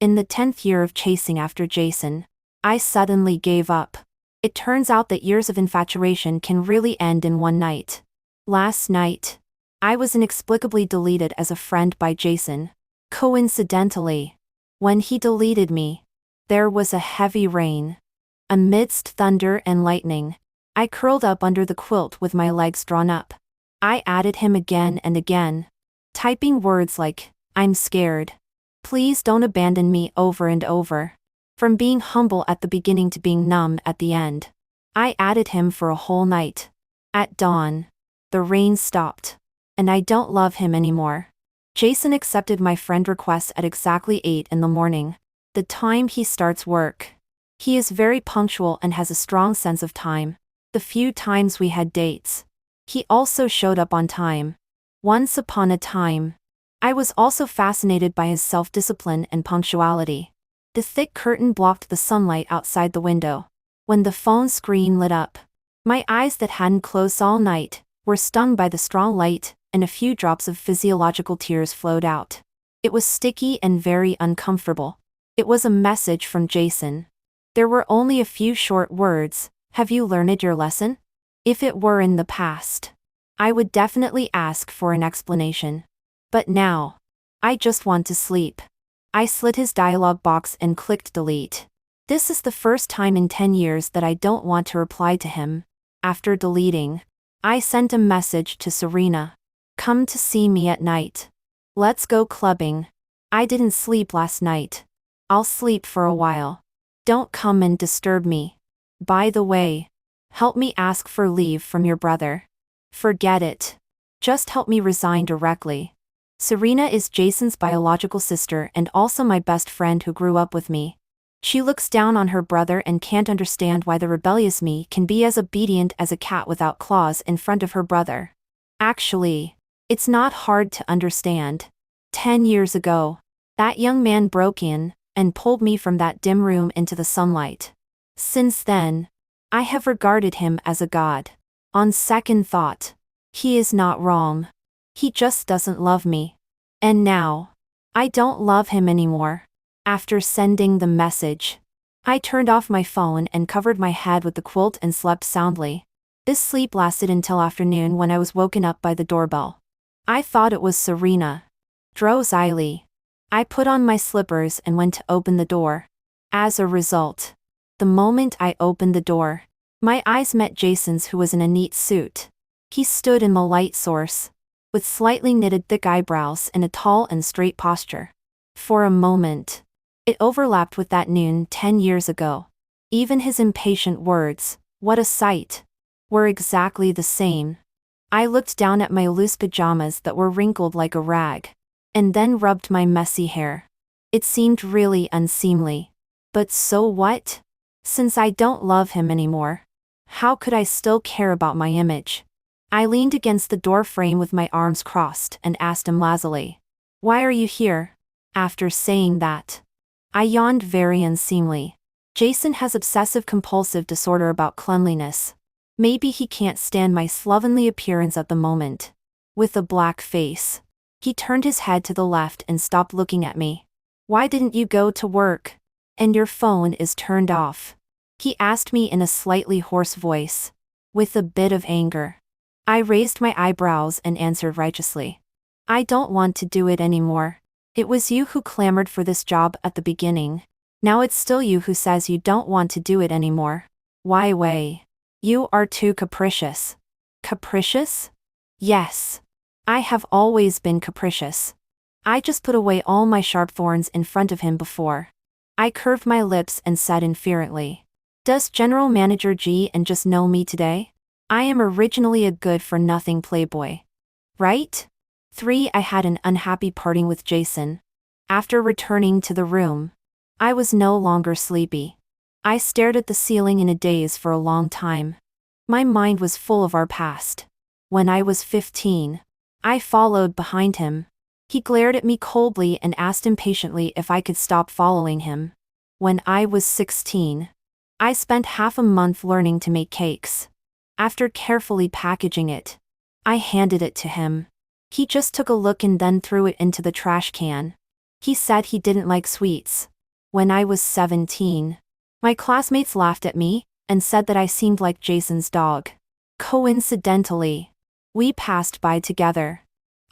In the 10th year of chasing after Jason, I suddenly gave up. It turns out that years of infatuation can really end in one night. Last night, I was inexplicably deleted as a friend by Jason. Coincidentally, when he deleted me, there was a heavy rain. Amidst thunder and lightning, I curled up under the quilt with my legs drawn up. I added him again and again, typing words like, "I'm scared. Please don't abandon me," over and over. From being humble at the beginning to being numb at the end. I added him for a whole night. At dawn, the rain stopped. And I don't love him anymore. Jason accepted my friend request at exactly 8 in the morning, the time he starts work. He is very punctual and has a strong sense of time. The few times we had dates, he also showed up on time. Once upon a time, I was also fascinated by his self-discipline and punctuality. The thick curtain blocked the sunlight outside the window. When the phone screen lit up, my eyes that hadn't closed all night were stung by the strong light, and a few drops of physiological tears flowed out. It was sticky and very uncomfortable. It was a message from Jason. There were only a few short words. "Have you learned your lesson?" If it were in the past, I would definitely ask for an explanation. But now, I just want to sleep. I slid his dialog box and clicked delete. This is the first time in 10 years that I don't want to reply to him. After deleting, I sent a message to Serena. "Come to see me at night. Let's go clubbing. I didn't sleep last night. I'll sleep for a while. Don't come and disturb me. By the way, help me ask for leave from your brother. Forget it. Just help me resign directly." Serena is Jason's biological sister and also my best friend who grew up with me. She looks down on her brother and can't understand why the rebellious me can be as obedient as a cat without claws in front of her brother. Actually, it's not hard to understand. 10 years ago, that young man broke in and pulled me from that dim room into the sunlight. Since then, I have regarded him as a god. On second thought, he is not wrong. He just doesn't love me. And now, I don't love him anymore. After sending the message, I turned off my phone and covered my head with the quilt and slept soundly. This sleep lasted until afternoon when I was woken up by the doorbell. I thought it was Serena. Drowsily, I put on my slippers and went to open the door. As a result, the moment I opened the door, my eyes met Jason's, who was in a neat suit. He stood in the light source, with slightly knitted thick eyebrows and a tall and straight posture. For a moment, it overlapped with that noon 10 years ago. Even his impatient words, "What a sight," were exactly the same. I looked down at my loose pajamas that were wrinkled like a rag, and then rubbed my messy hair. It seemed really unseemly. But so what? Since I don't love him anymore, how could I still care about my image? I leaned against the door frame with my arms crossed and asked him lazily, "Why are you here?" After saying that, I yawned very unseemly. Jason has obsessive-compulsive disorder about cleanliness. Maybe he can't stand my slovenly appearance at the moment. With a black face, he turned his head to the left and stopped looking at me. "Why didn't you go to work? And your phone is turned off?" He asked me in a slightly hoarse voice, with a bit of anger. I raised my eyebrows and answered righteously, "I don't want to do it anymore. It was you who clamored for this job at the beginning. Now it's still you who says you don't want to do it anymore. Why way? You are too capricious." Capricious? Yes. I have always been capricious. I just put away all my sharp thorns in front of him before. I curved my lips and said inferently, "Does General Manager G and just know me today? I am originally a good-for-nothing playboy. Right?" 3. I had an unhappy parting with Jason. After returning to the room, I was no longer sleepy. I stared at the ceiling in a daze for a long time. My mind was full of our past. When I was 15, I followed behind him. He glared at me coldly and asked impatiently if I could stop following him. When I was 16, I spent half a month learning to make cakes. After carefully packaging it, I handed it to him. He just took a look and then threw it into the trash can. He said he didn't like sweets, when I was 17. My classmates laughed at me and said that I seemed like Jason's dog. Coincidentally, we passed by together.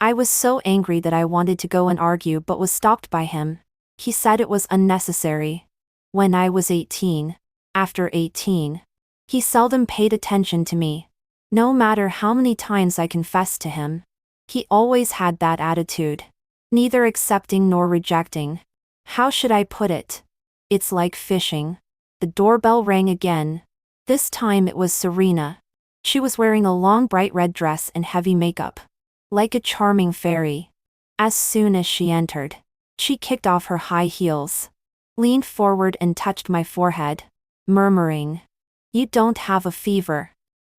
I was so angry that I wanted to go and argue but was stopped by him. He said it was unnecessary. When I was 18. After 18. He seldom paid attention to me. No matter how many times I confessed to him. He always had that attitude. Neither accepting nor rejecting. How should I put it? It's like fishing. The doorbell rang again. This time it was Serena. She was wearing a long bright red dress and heavy makeup. Like a charming fairy. As soon as she entered, she kicked off her high heels, leaned forward and touched my forehead, murmuring, "You don't have a fever."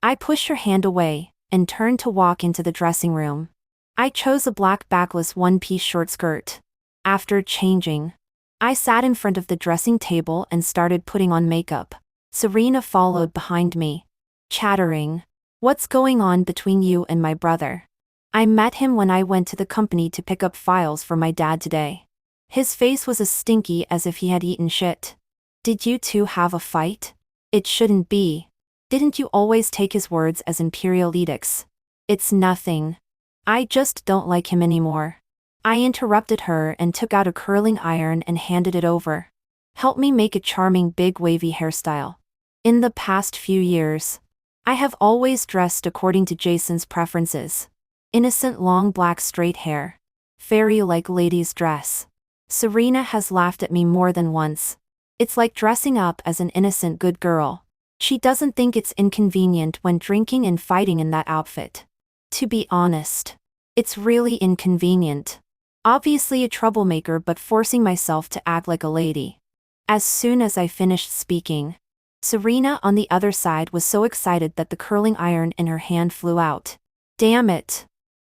I pushed her hand away and turned to walk into the dressing room. I chose a black backless one-piece short skirt. After changing, I sat in front of the dressing table and started putting on makeup. Serena followed behind me, chattering, "What's going on between you and my brother?" I met him when I went to the company to pick up files for my dad today. His face was as stinky as if he had eaten shit. "Did you two have a fight?" "It shouldn't be. Didn't you always take his words as imperial edicts?" "It's nothing. I just don't like him anymore." I interrupted her and took out a curling iron and handed it over. "Help me make a charming big wavy hairstyle." In the past few years, I have always dressed according to Jason's preferences. Innocent long black straight hair. Fairy-like lady's dress. Serena has laughed at me more than once. It's like dressing up as an innocent good girl. She doesn't think it's inconvenient when drinking and fighting in that outfit. To be honest, it's really inconvenient. Obviously a troublemaker but forcing myself to act like a lady. As soon as I finished speaking, Serena on the other side was so excited that the curling iron in her hand flew out. "Damn it.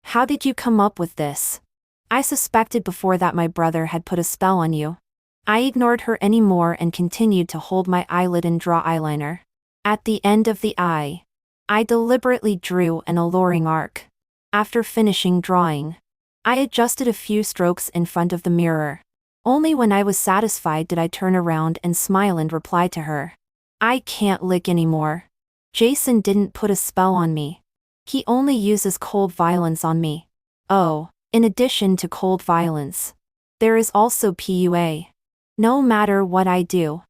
How did you come up with this?" "I suspected before that my brother had put a spell on you." I ignored her anymore and continued to hold my eyelid and draw eyeliner. At the end of the eye, I deliberately drew an alluring arc. After finishing drawing, I adjusted a few strokes in front of the mirror. Only when I was satisfied did I turn around and smile and reply to her. "I can't lick anymore. Jason didn't put a spell on me. He only uses cold violence on me. Oh, in addition to cold violence, there is also PUA. No matter what I do,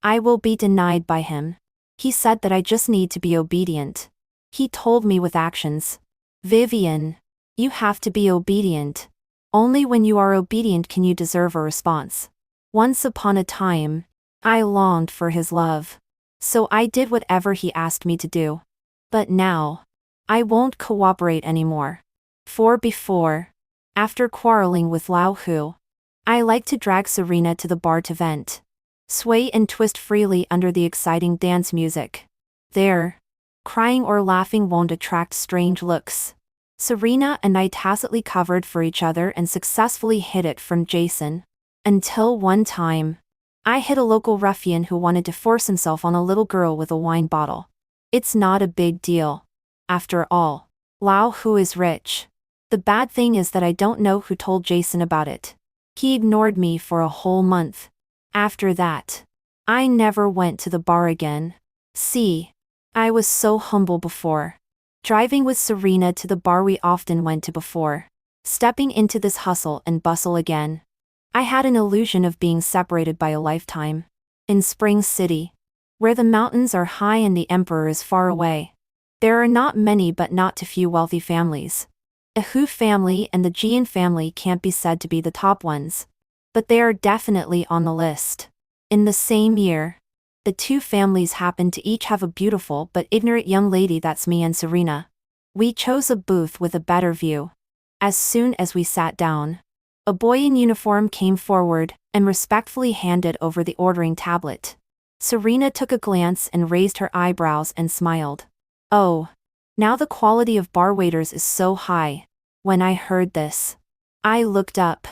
I will be denied by him. He said that I just need to be obedient. He told me with actions. Vivian, you have to be obedient. Only when you are obedient can you deserve a response." Once upon a time, I longed for his love. So I did whatever he asked me to do. But now, I won't cooperate anymore. For before, after quarreling with Lao Hu, I like to drag Serena to the bar to vent. Sway and twist freely under the exciting dance music. There, crying or laughing won't attract strange looks. Serena and I tacitly covered for each other and successfully hid it from Jason. Until one time, I hit a local ruffian who wanted to force himself on a little girl with a wine bottle. It's not a big deal. After all, Lao Hu is rich. The bad thing is that I don't know who told Jason about it. He ignored me for a whole month. After that, I never went to the bar again. See, I was so humble before. Driving with Serena to the bar we often went to before. Stepping into this hustle and bustle again. I had an illusion of being separated by a lifetime. In Spring City, where the mountains are high and the emperor is far away, there are not many but not too few wealthy families. The Hu family and the Jian family can't be said to be the top ones, but they are definitely on the list. In the same year, the two families happen to each have a beautiful but ignorant young lady. That's me and Serena. We chose a booth with a better view. As soon as we sat down, a boy in uniform came forward and respectfully handed over the ordering tablet. Serena took a glance and raised her eyebrows and smiled. Oh, now the quality of bar waiters is so high. When I heard this, I looked up.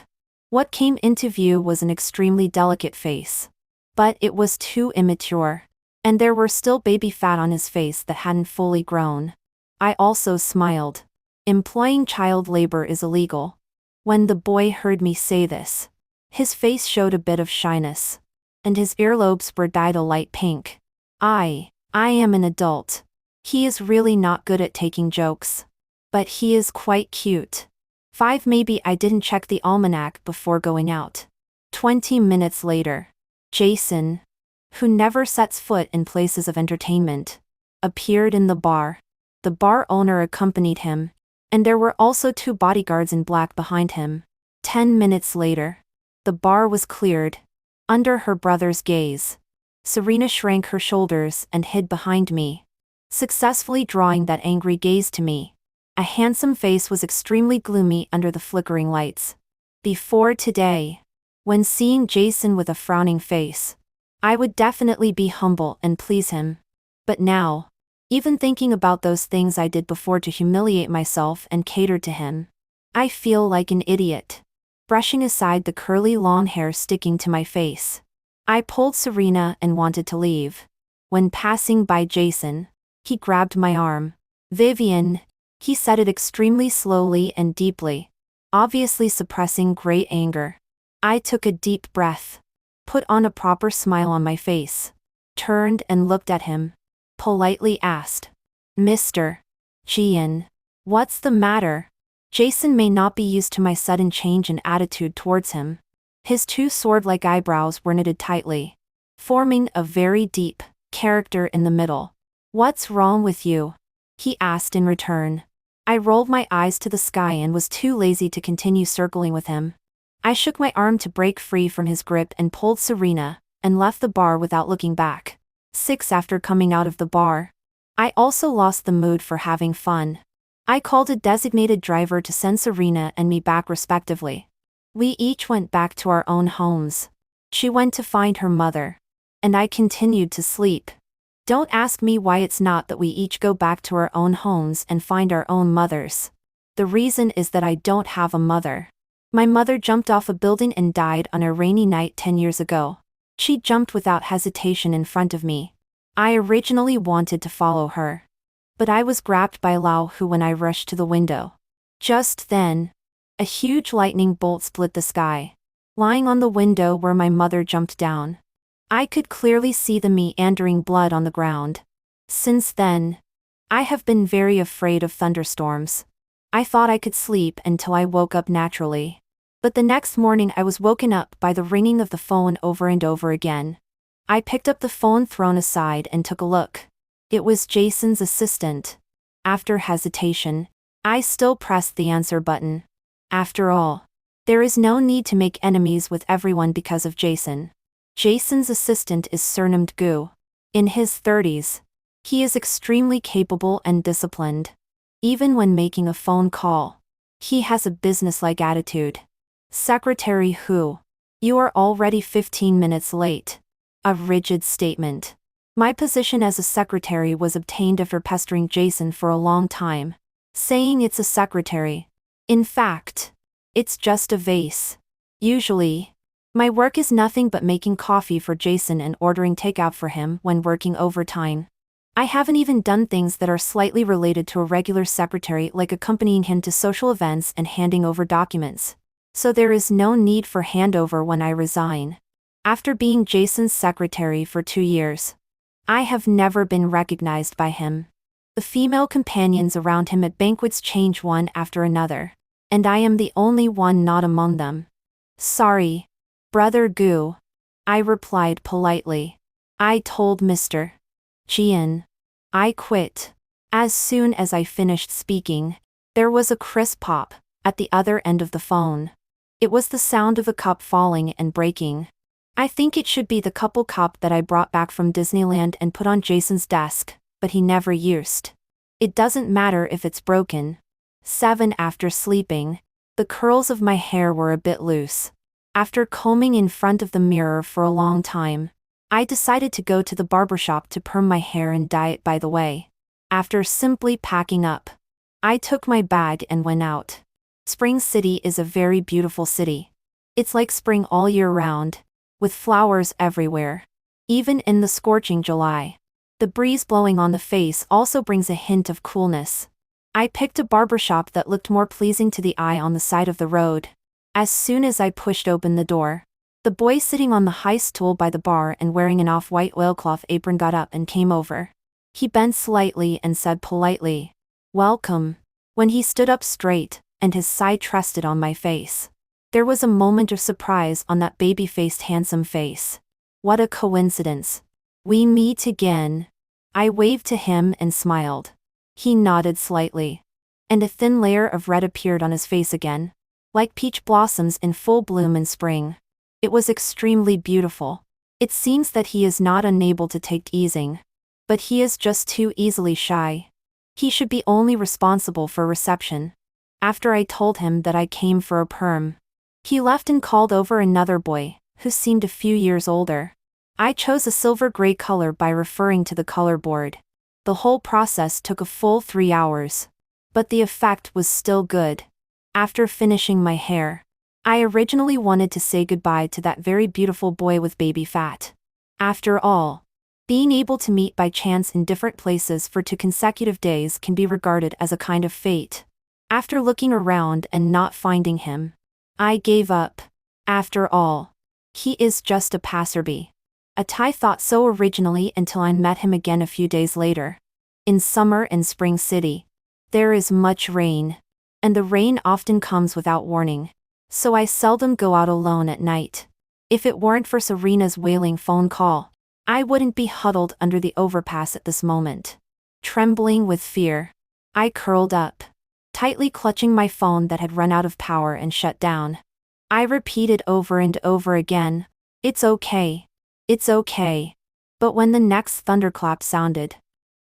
What came into view was an extremely delicate face. But it was too immature. And there were still baby fat on his face that hadn't fully grown. I also smiled. Employing child labor is illegal. When the boy heard me say this, his face showed a bit of shyness. and his earlobes were dyed a light pink. I am an adult. He is really not good at taking jokes. But he is quite cute. 5 Maybe I didn't check the almanac before going out. 20 minutes later. Jason, who never sets foot in places of entertainment, appeared in the bar. The bar owner accompanied him, and there were also 2 bodyguards in black behind him. 10 minutes later. The bar was cleared. Under her brother's gaze, Serena shrank her shoulders and hid behind me, successfully drawing that angry gaze to me. A handsome face was extremely gloomy under the flickering lights. Before today, when seeing Jason with a frowning face, I would definitely be humble and please him. But now, even thinking about those things I did before to humiliate myself and cater to him, I feel like an idiot. Brushing aside the curly long hair sticking to my face, I pulled Serena and wanted to leave. When passing by Jason, he grabbed my arm. Vivian, he said it extremely slowly and deeply, obviously suppressing great anger. I took a deep breath, put on a proper smile on my face, turned and looked at him, politely asked, "Mr. Gian, what's the matter?" Jason may not be used to my sudden change in attitude towards him. His 2 sword-like eyebrows were knitted tightly, forming a very deep character in the middle. "What's wrong with you?" he asked in return. I rolled my eyes to the sky and was too lazy to continue circling with him. I shook my arm to break free from his grip and pulled Serena, and left the bar without looking back. 6 After coming out of the bar, I also lost the mood for having fun. I called a designated driver to send Serena and me back respectively. We each went back to our own homes. She went to find her mother, and I continued to sleep. Don't ask me why it's not that we each go back to our own homes and find our own mothers. The reason is that I don't have a mother. My mother jumped off a building and died on a rainy night 10 years ago. She jumped without hesitation in front of me. I originally wanted to follow her, but I was grabbed by Lao Hu when I rushed to the window. Just then, a huge lightning bolt split the sky, lying on the window where my mother jumped down. I could clearly see the meandering blood on the ground. Since then, I have been very afraid of thunderstorms. I thought I could sleep until I woke up naturally. But the next morning I was woken up by the ringing of the phone over and over again. I picked up the phone thrown aside and took a look. It was Jason's assistant. After hesitation, I still pressed the answer button. After all, there is no need to make enemies with everyone because of Jason. Jason's assistant is surnamed Gu. In his 30s, he is extremely capable and disciplined. Even when making a phone call, he has a business-like attitude. Secretary Hu, you are already 15 minutes late. A rigid statement. My position as a secretary was obtained after pestering Jason for a long time, saying it's a secretary. In fact, it's just a vase. Usually, my work is nothing but making coffee for Jason and ordering takeout for him when working overtime. I haven't even done things that are slightly related to a regular secretary, like accompanying him to social events and handing over documents. So there is no need for handover when I resign. After being Jason's secretary for 2 years, I have never been recognized by him. The female companions around him at banquets change one after another, and I am the only one not among them. Sorry, Brother Gu, I replied politely. I told Mr. Gian. I quit. As soon as I finished speaking, there was a crisp pop at the other end of the phone. It was the sound of a cup falling and breaking. I think it should be the couple cup that I brought back from Disneyland and put on Jason's desk, but he never used. It doesn't matter if it's broken. 7 After sleeping, the curls of my hair were a bit loose. After combing in front of the mirror for a long time, I decided to go to the barbershop to perm my hair and dye it by the way. After simply packing up, I took my bag and went out. Spring City is a very beautiful city. It's like spring all year round, with flowers everywhere. Even in the scorching July, the breeze blowing on the face also brings a hint of coolness. I picked a barbershop that looked more pleasing to the eye on the side of the road. As soon as I pushed open the door, The boy sitting on the high stool by the bar and wearing an off-white oilcloth apron got up and came over. He bent slightly and said politely, "Welcome." When he stood up straight, and his side rested on my face, there was a moment of surprise on that baby-faced handsome face. What a coincidence. We meet again. I waved to him and smiled. He nodded slightly. And a thin layer of red appeared on his face again, like peach blossoms in full bloom in spring. It was extremely beautiful. It seems that he is not unable to take easing. But he is just too easily shy. He should be only responsible for reception. After I told him that I came for a perm, he left and called over another boy, who seemed a few years older. I chose a silver-gray color by referring to the color board. The whole process took a full 3 hours. But the effect was still good. After finishing my hair, I originally wanted to say goodbye to that very beautiful boy with baby fat. After all, being able to meet by chance in different places for 2 consecutive days can be regarded as a kind of fate. After looking around and not finding him, I gave up. After all, he is just a passerby. I thought so originally until I met him again a few days later. In summer in Spring City, there is much rain. And the rain often comes without warning. So I seldom go out alone at night. If it weren't for Serena's wailing phone call, I wouldn't be huddled under the overpass at this moment. Trembling with fear, I curled up, tightly clutching my phone that had run out of power and shut down. I repeated over and over again, "It's okay. It's okay." But when the next thunderclap sounded,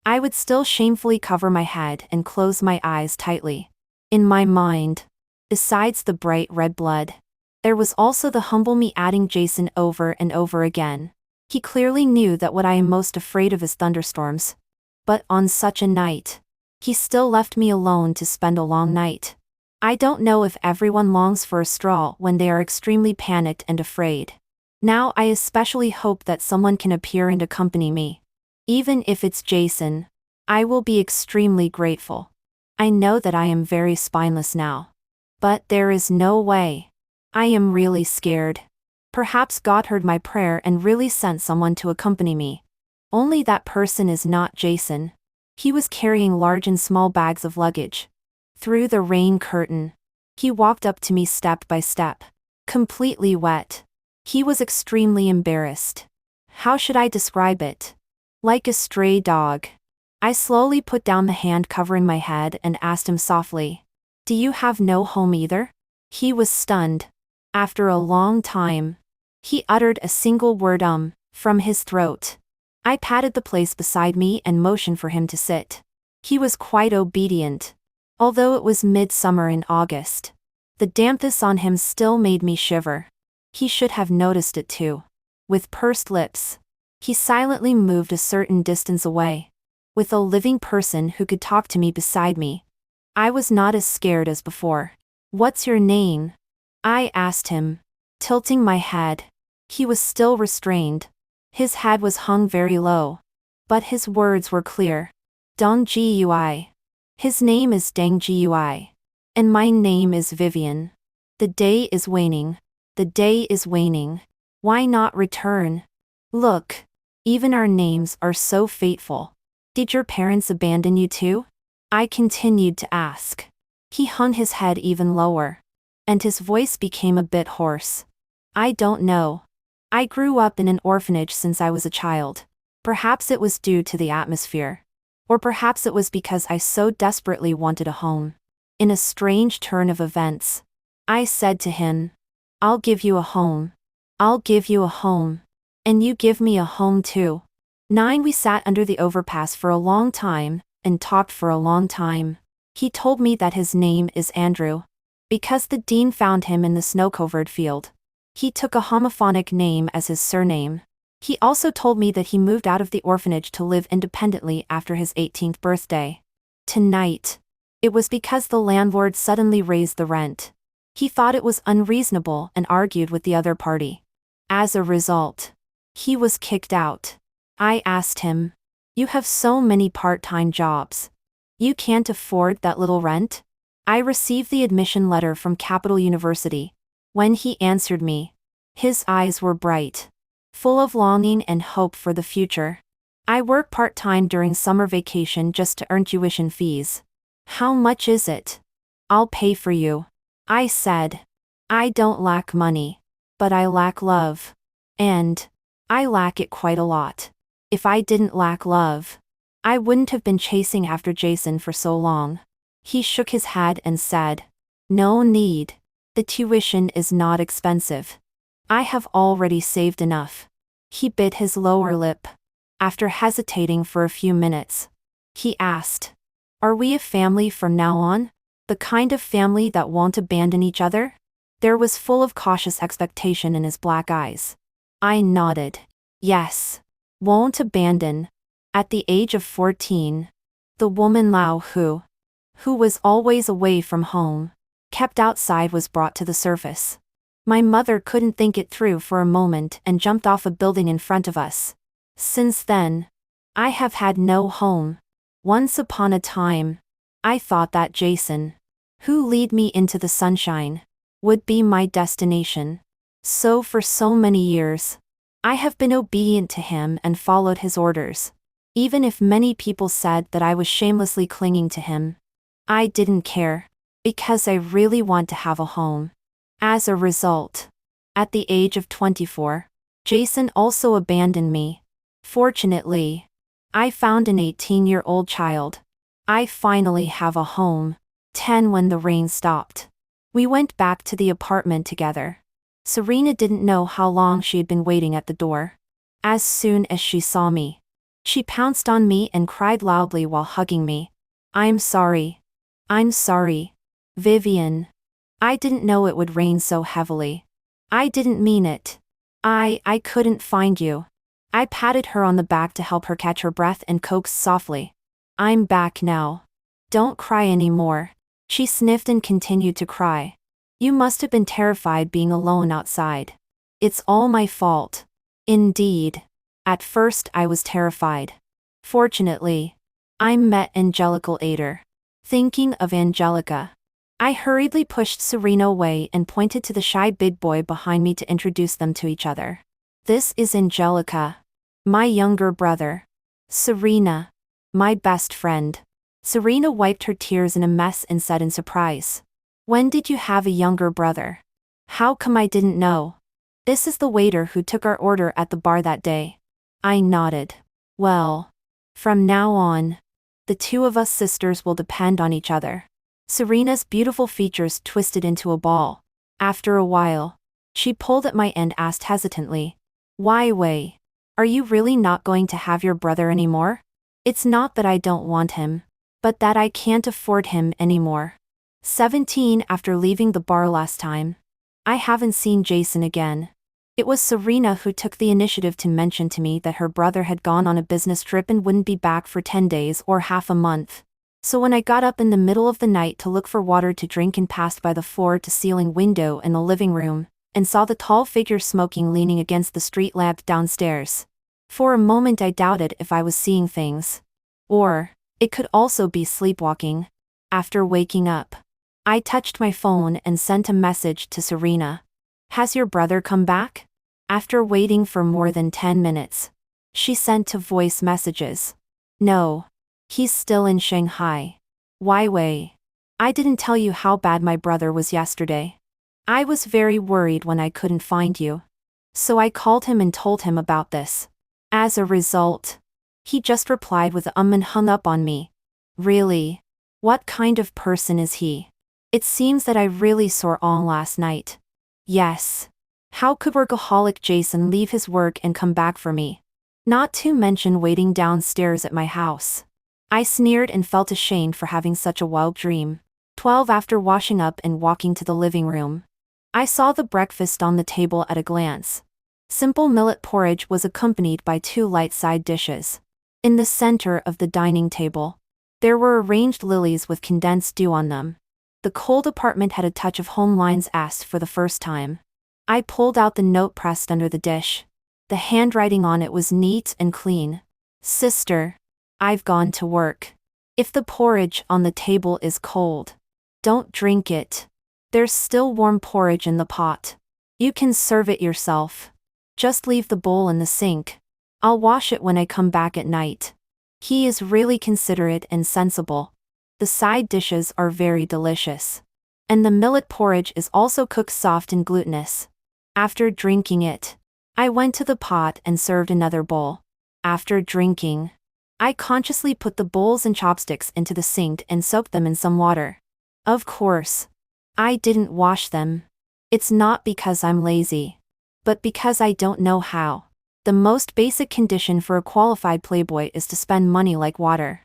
I would still shamefully cover my head and close my eyes tightly. In my mind, besides the bright red blood, there was also the humble me adding Jason over and over again. He clearly knew that what I am most afraid of is thunderstorms. But on such a night, he still left me alone to spend a long night. I don't know if everyone longs for a straw when they are extremely panicked and afraid. Now I especially hope that someone can appear and accompany me. Even if it's Jason, I will be extremely grateful. I know that I am very spineless now. But there is no way. I am really scared. Perhaps God heard my prayer and really sent someone to accompany me. Only that person is not Jason. He was carrying large and small bags of luggage. Through the rain curtain, he walked up to me step by step, completely wet. He was extremely embarrassed. How should I describe it? Like a stray dog. I slowly put down the hand covering my head and asked him softly, "Do you have no home either?" He was stunned. After a long time, he uttered a single word from his throat. I patted the place beside me and motioned for him to sit. He was quite obedient. Although it was midsummer in August, the dampness on him still made me shiver. He should have noticed it too. With pursed lips, he silently moved a certain distance away. With a living person who could talk to me beside me, I was not as scared as before. "What's your name?" I asked him, tilting my head. He was still restrained. His head was hung very low. But his words were clear. "Dong Gui. His name is Deng Gui. And my name is Vivian. The day is waning. The day is waning. Why not return? Look, even our names are so fateful. Did your parents abandon you too?" I continued to ask. He hung his head even lower. And his voice became a bit hoarse. "I don't know. I grew up in an orphanage since I was a child. Perhaps it was due to the atmosphere. Or perhaps it was because I so desperately wanted a home." In a strange turn of events, I said to him, "I'll give you a home. I'll give you a home. And you give me a home too." We sat under the overpass for a long time, and talked for a long time. He told me that his name is Andrew, because the dean found him in the snow-covered field. He took a homophonic name as his surname. He also told me that he moved out of the orphanage to live independently after his 18th birthday. Tonight, it was because the landlord suddenly raised the rent. He thought it was unreasonable and argued with the other party. As a result, he was kicked out. I asked him, "You have so many part-time jobs. You can't afford that little rent?" I received the admission letter from Capital University. When he answered me, His eyes were bright, full of longing and hope for the future. I work part-time during summer vacation just to earn tuition fees. How much is it? I'll pay for you, I said. I don't lack money, but I lack love. And I lack it quite a lot. If I didn't lack love, I wouldn't have been chasing after Jason for so long. He shook his head and said, "No need. The tuition is not expensive. I have already saved enough." He bit his lower lip. After hesitating for a few minutes, he asked, "Are we a family from now on? The kind of family that won't abandon each other?" There was full of cautious expectation in his black eyes. I nodded. Yes. Won't abandon. At the age of 14, the woman Lao who was always away from home, kept outside, was brought to the surface. My mother couldn't think it through for a moment and jumped off a building in front of us. Since then, I have had no home. Once upon a time, I thought that Jason, who lead me into the sunshine, would be my destination. So for so many years, I have been obedient to him and followed his orders. Even if many people said that I was shamelessly clinging to him, I didn't care, because I really want to have a home. As a result, at the age of 24, Jason also abandoned me. Fortunately, I found an 18-year-old child. I finally have a home. 10 when the rain stopped. We went back to the apartment together. Serena didn't know how long she had been waiting at the door. As soon as she saw me, she pounced on me and cried loudly while hugging me. I'm sorry, Vivian. I didn't know it would rain so heavily. I didn't mean it. I couldn't find you." I patted her on the back to help her catch her breath and coaxed softly. "I'm back now. Don't cry anymore." She sniffed and continued to cry. "You must have been terrified being alone outside." "It's all my fault." Indeed. At first I was terrified. Fortunately, I met Angelica later. Thinking of Angelica, I hurriedly pushed Serena away and pointed to the shy big boy behind me to introduce them to each other. "This is Angelica, my younger brother. Serena, my best friend." Serena wiped her tears in a mess and said in surprise, "When did you have a younger brother? How come I didn't know?" "This is the waiter who took our order at the bar that day." I nodded. "Well, from now on, the two of us sisters will depend on each other." Serena's beautiful features twisted into a ball. After a while, she pulled at my and asked hesitantly, "Why, Wei? Are you really not going to have your brother anymore?" "It's not that I don't want him, but that I can't afford him anymore." 17 After leaving the bar last time, I haven't seen Jason again. It was Serena who took the initiative to mention to me that her brother had gone on a business trip and wouldn't be back for 10 days or half a month. So when I got up in the middle of the night to look for water to drink and passed by the floor-to-ceiling window in the living room, and saw the tall figure smoking leaning against the street lamp downstairs, for a moment I doubted if I was seeing things. Or, it could also be sleepwalking. After waking up, I touched my phone and sent a message to Serena. "Has your brother come back?" After waiting for more than 10 minutes, she sent 2 voice messages. "No. He's still in Shanghai." "Why, Wei? I didn't tell you how bad my brother was yesterday. I was very worried when I couldn't find you. So I called him and told him about this. As a result, he just replied with and hung up on me." "Really? What kind of person is he?" "It seems that I really saw on last night." "Yes. How could workaholic Jason leave his work and come back for me? Not to mention waiting downstairs at my house." I sneered and felt ashamed for having such a wild dream. 12 After washing up and walking to the living room, I saw the breakfast on the table at a glance. Simple millet porridge was accompanied by 2 light side dishes. In the center of the dining table, there were arranged lilies with condensed dew on them. The cold apartment had a touch of home lines asked for the first time. I pulled out the note pressed under the dish. The handwriting on it was neat and clean. "Sister, I've gone to work. If the porridge on the table is cold, don't drink it. There's still warm porridge in the pot." You can serve it yourself. Just leave the bowl in the sink. I'll wash it when I come back at night. He is really considerate and sensible. The side dishes are very delicious. And the millet porridge is also cooked soft and glutinous. After drinking it, I went to the pot and served another bowl. After drinking, I consciously put the bowls and chopsticks into the sink and soaked them in some water. Of course, I didn't wash them. It's not because I'm lazy, but because I don't know how. The most basic condition for a qualified playboy is to spend money like water.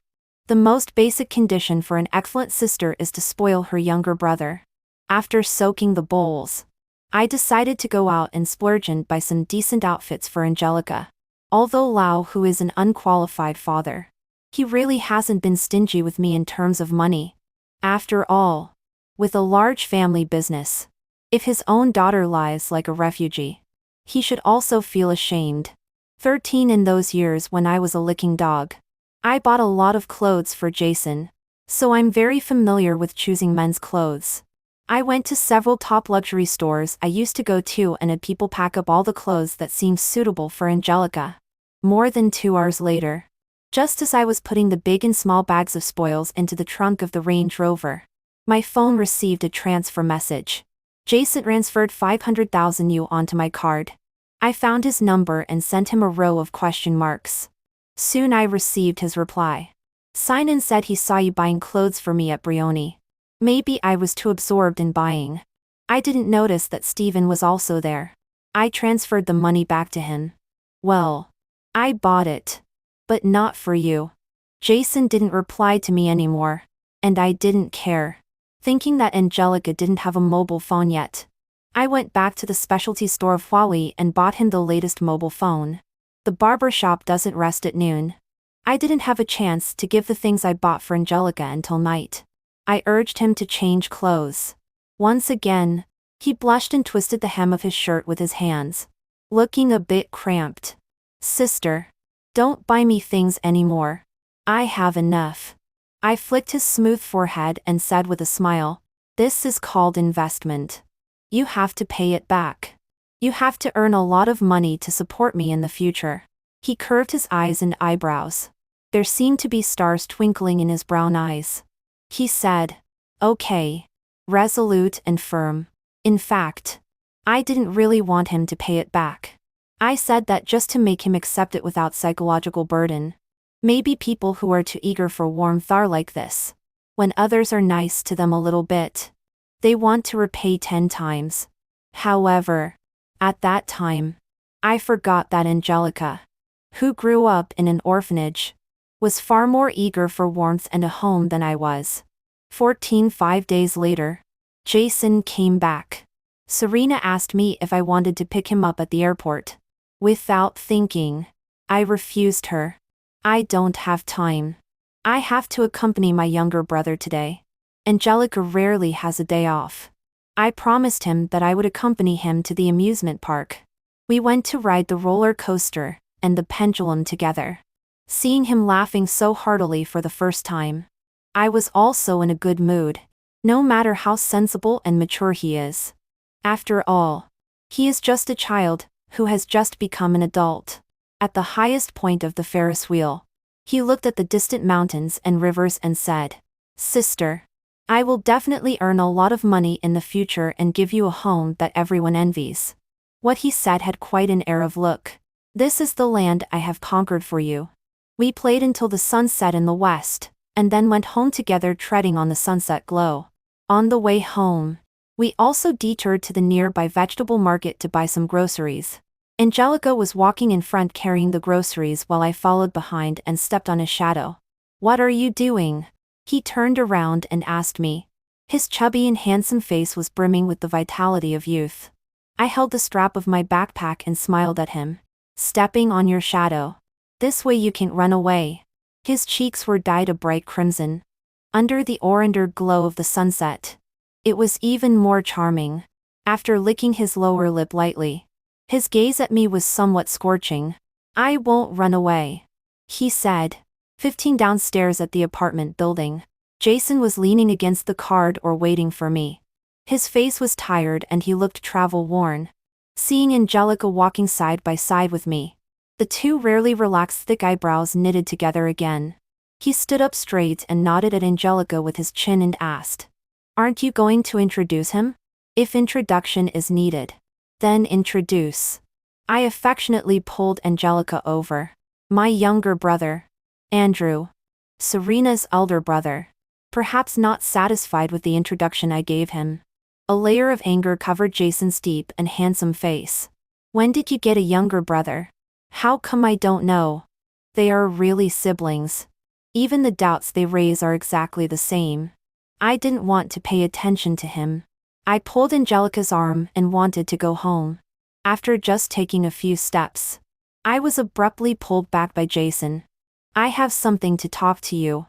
The most basic condition for an excellent sister is to spoil her younger brother. After soaking the bowls, I decided to go out and splurge and buy some decent outfits for Angelica. Although Lau, who is an unqualified father, he really hasn't been stingy with me in terms of money. After all, with a large family business, if his own daughter lies like a refugee, he should also feel ashamed. 13 in those years when I was a licking dog, I bought a lot of clothes for Jason, so I'm very familiar with choosing men's clothes. I went to several top luxury stores I used to go to and had people pack up all the clothes that seemed suitable for Angelica. More than 2 hours later, just as I was putting the big and small bags of spoils into the trunk of the Range Rover, my phone received a transfer message. Jason transferred 500,000 yuan onto my card. I found his number and sent him a row of question marks. Soon I received his reply. Sinan said he saw you buying clothes for me at Brioni. Maybe I was too absorbed in buying. I didn't notice that Steven was also there. I transferred the money back to him. Well, I bought it. But not for you. Jason didn't reply to me anymore. And I didn't care. Thinking that Angelica didn't have a mobile phone yet, I went back to the specialty store of Huawei and bought him the latest mobile phone. The barber shop doesn't rest at noon. I didn't have a chance to give the things I bought for Angelica until night. I urged him to change clothes. Once again, he blushed and twisted the hem of his shirt with his hands, looking a bit cramped. Sister, don't buy me things anymore. I have enough. I flicked his smooth forehead and said with a smile, this is called investment. You have to pay it back. You have to earn a lot of money to support me in the future. He curved his eyes and eyebrows. There seemed to be stars twinkling in his brown eyes. He said, okay. Resolute and firm. In fact, I didn't really want him to pay it back. I said that just to make him accept it without psychological burden. Maybe people who are too eager for warmth are like this. When others are nice to them a little bit, they want to repay 10 times. However, at that time, I forgot that Angelica, who grew up in an orphanage, was far more eager for warmth and a home than I was. 5 days later, Jason came back. Serena asked me if I wanted to pick him up at the airport. Without thinking, I refused her. I don't have time. I have to accompany my younger brother today. Angelica rarely has a day off. I promised him that I would accompany him to the amusement park. We went to ride the roller coaster and the pendulum together. Seeing him laughing so heartily for the first time, I was also in a good mood, no matter how sensible and mature he is. After all, he is just a child who has just become an adult. At the highest point of the Ferris wheel, he looked at the distant mountains and rivers and said, Sister, I will definitely earn a lot of money in the future and give you a home that everyone envies. What he said had quite an air of look. This is the land I have conquered for you. We played until the sun set in the west, and then went home together treading on the sunset glow. On the way home, we also detoured to the nearby vegetable market to buy some groceries. Angelica was walking in front carrying the groceries while I followed behind and stepped on his shadow. What are you doing? He turned around and asked me. His chubby and handsome face was brimming with the vitality of youth. I held the strap of my backpack and smiled at him. Stepping on your shadow. This way you can't run away. His cheeks were dyed a bright crimson. Under the orange glow of the sunset, it was even more charming. After licking his lower lip lightly, his gaze at me was somewhat scorching. I won't run away, he said. 15 downstairs at the apartment building. Jason was leaning against the car or waiting for me. His face was tired and he looked travel-worn. seeing Angelica walking side by side with me. The two rarely relaxed thick eyebrows knitted together again. He stood up straight and nodded at Angelica with his chin and asked, "Aren't you going to introduce him? If introduction is needed, then introduce." I affectionately pulled Angelica over. "My younger brother. Andrew. Serena's elder brother." Perhaps not satisfied with the introduction I gave him. A layer of anger covered Jason's deep and handsome face. "When did you get a younger brother? How come I don't know? They are really siblings. Even the doubts they raise are exactly the same." I didn't want to pay attention to him. I pulled Angelica's arm and wanted to go home. After just taking a few steps, I was abruptly pulled back by Jason. "I have something to talk to you."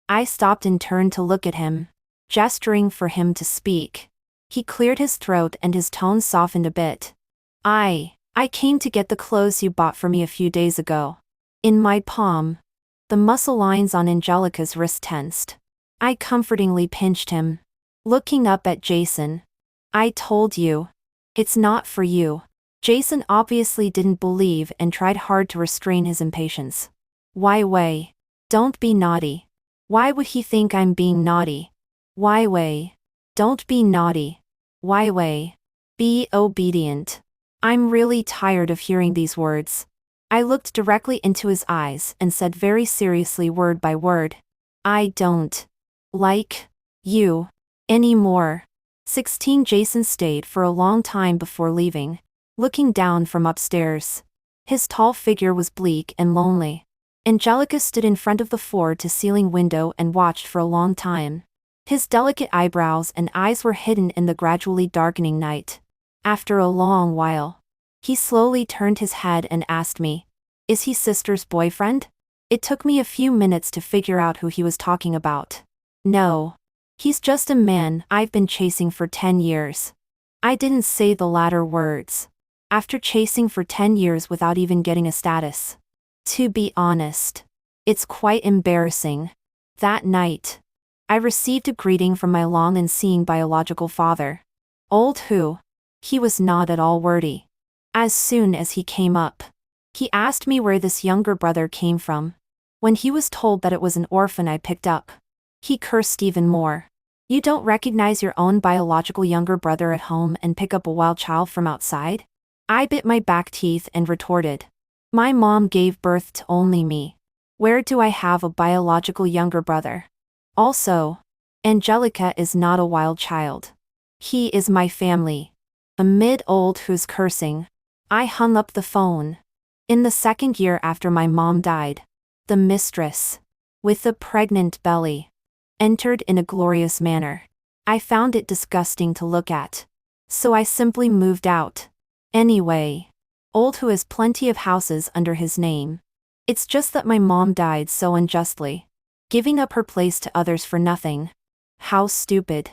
I stopped and turned to look at him, gesturing for him to speak. He cleared his throat and his tone softened a bit. I came to get the clothes you bought for me a few days ago." In my palm, the muscle lines on Angelica's wrist tensed. I comfortingly pinched him, looking up at Jason. "I told you. It's not for you." Jason obviously didn't believe and tried hard to restrain his impatience. "Why Wei? Don't be naughty." "Why would he think I'm being naughty?" "Why Wei? Don't be naughty." "Why Wei? Be obedient." I'm really tired of hearing these words. I looked directly into his eyes and said very seriously word by word, "I don't like you anymore." 16 Jason stayed for a long time before leaving, looking down from upstairs. His tall figure was bleak and lonely. Angelica stood in front of the floor-to-ceiling window and watched for a long time. His delicate eyebrows and eyes were hidden in the gradually darkening night. After a long while, he slowly turned his head and asked me, "Is he sister's boyfriend?" It took me a few minutes to figure out who he was talking about. "No. He's just a man I've been chasing for 10 years. I didn't say the latter words. After chasing for 10 years without even getting a status. To be honest, it's quite embarrassing. That night, I received a greeting from my long and seeing biological father. Old who? He was not at all wordy. As soon as he came up, he asked me where this younger brother came from. When he was told that it was an orphan I picked up, he cursed even more. "You don't recognize your own biological younger brother at home and pick up a wild child from outside?" I bit my back teeth and retorted, "My mom gave birth to only me. Where do I have a biological younger brother? Also, Angelica is not a wild child. He is my family." Amid old who's cursing, I hung up the phone. In the second year after my mom died, the mistress, with the pregnant belly, entered in a glorious manner. I found it disgusting to look at. So I simply moved out. Anyway, old who has plenty of houses under his name. It's just that my mom died so unjustly, giving up her place to others for nothing. How stupid.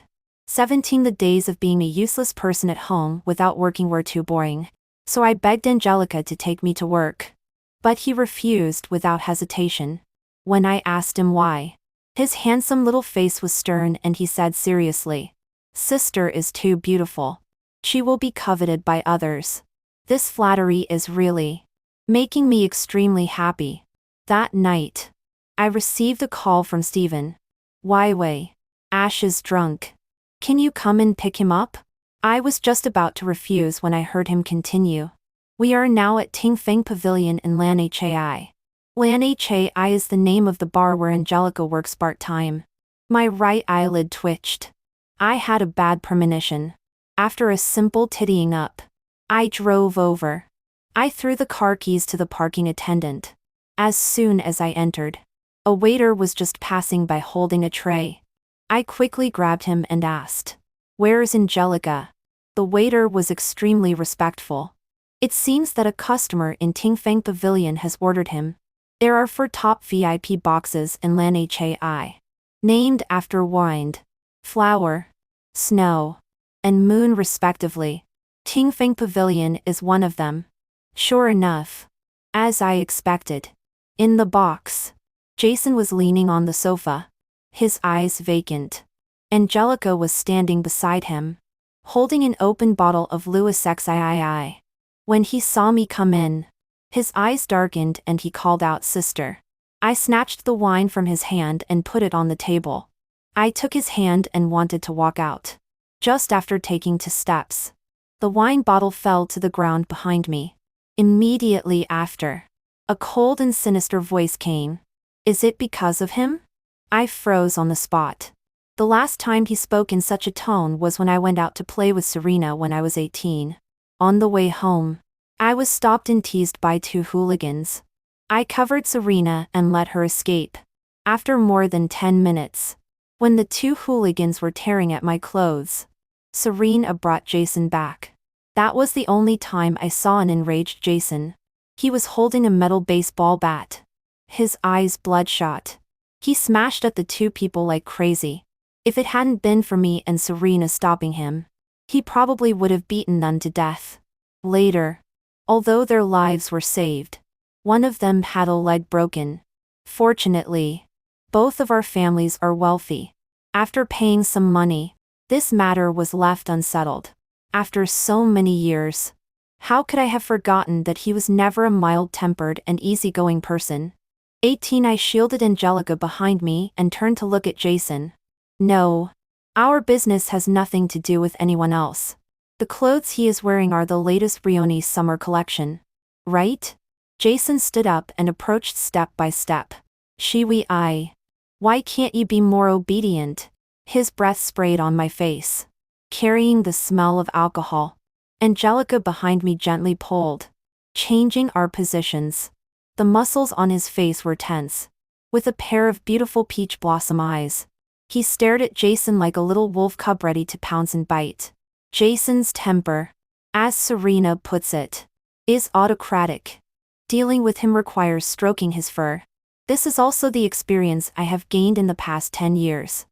17 The days of being a useless person at home without working were too boring. So I begged Angelica to take me to work. But he refused without hesitation. When I asked him why, his handsome little face was stern and he said seriously, "Sister is too beautiful. She will be coveted by others." This flattery is really making me extremely happy. That night, I received a call from Steven. "Why Wei? Ash is drunk. Can you come and pick him up?" I was just about to refuse when I heard him continue. "We are now at Ting Feng Pavilion in Lanhai. Lanhai is the name of the bar where Angelica works part-time." My right eyelid twitched. I had a bad premonition. After a simple tidying up, I drove over. I threw the car keys to the parking attendant. As soon as I entered, a waiter was just passing by holding a tray. I quickly grabbed him and asked, "Where's Angelica?" The waiter was extremely respectful. It seems that a customer in Ting Feng Pavilion has ordered him. There are 4 top VIP boxes in Lanhai, named after wind, flower, snow, and moon respectively. Ting Feng Pavilion is one of them. Sure enough, as I expected, in the box, Jason was leaning on the sofa, his eyes vacant. Angelica was standing beside him, holding an open bottle of Louis XIII. When he saw me come in, his eyes darkened and he called out, "Sister." I snatched the wine from his hand and put it on the table. I took his hand and wanted to walk out. Just after taking 2 steps, the wine bottle fell to the ground behind me. Immediately after, a cold and sinister voice came. "Is it because of him?" I froze on the spot. The last time he spoke in such a tone was when I went out to play with Serena when I was 18. On the way home, I was stopped and teased by 2 hooligans. I covered Serena and let her escape. After more than 10 minutes, when the 2 hooligans were tearing at my clothes, Serena brought Jason back. That was the only time I saw an enraged Jason. He was holding a metal baseball bat, his eyes bloodshot. He smashed at the 2 people like crazy. If it hadn't been for me and Serena stopping him, he probably would have beaten them to death. Later, although their lives were saved, one of them had a leg broken. Fortunately, both of our families are wealthy. After paying some money, this matter was left unsettled. After so many years, how could I have forgotten that he was never a mild-tempered and easygoing person? 18 I shielded Angelica behind me and turned to look at Jason. "No. Our business has nothing to do with anyone else. The clothes he is wearing are the latest Brioni summer collection. Right?" Jason stood up and approached step by step. "Shiwi, why can't you be more obedient?" His breath sprayed on my face, carrying the smell of alcohol. Angelica behind me gently pulled, changing our positions. The muscles on his face were tense. With a pair of beautiful peach blossom eyes, he stared at Jason like a little wolf cub ready to pounce and bite. Jason's temper, as Serena puts it, is autocratic. Dealing with him requires stroking his fur. This is also the experience I have gained in the past 10 years.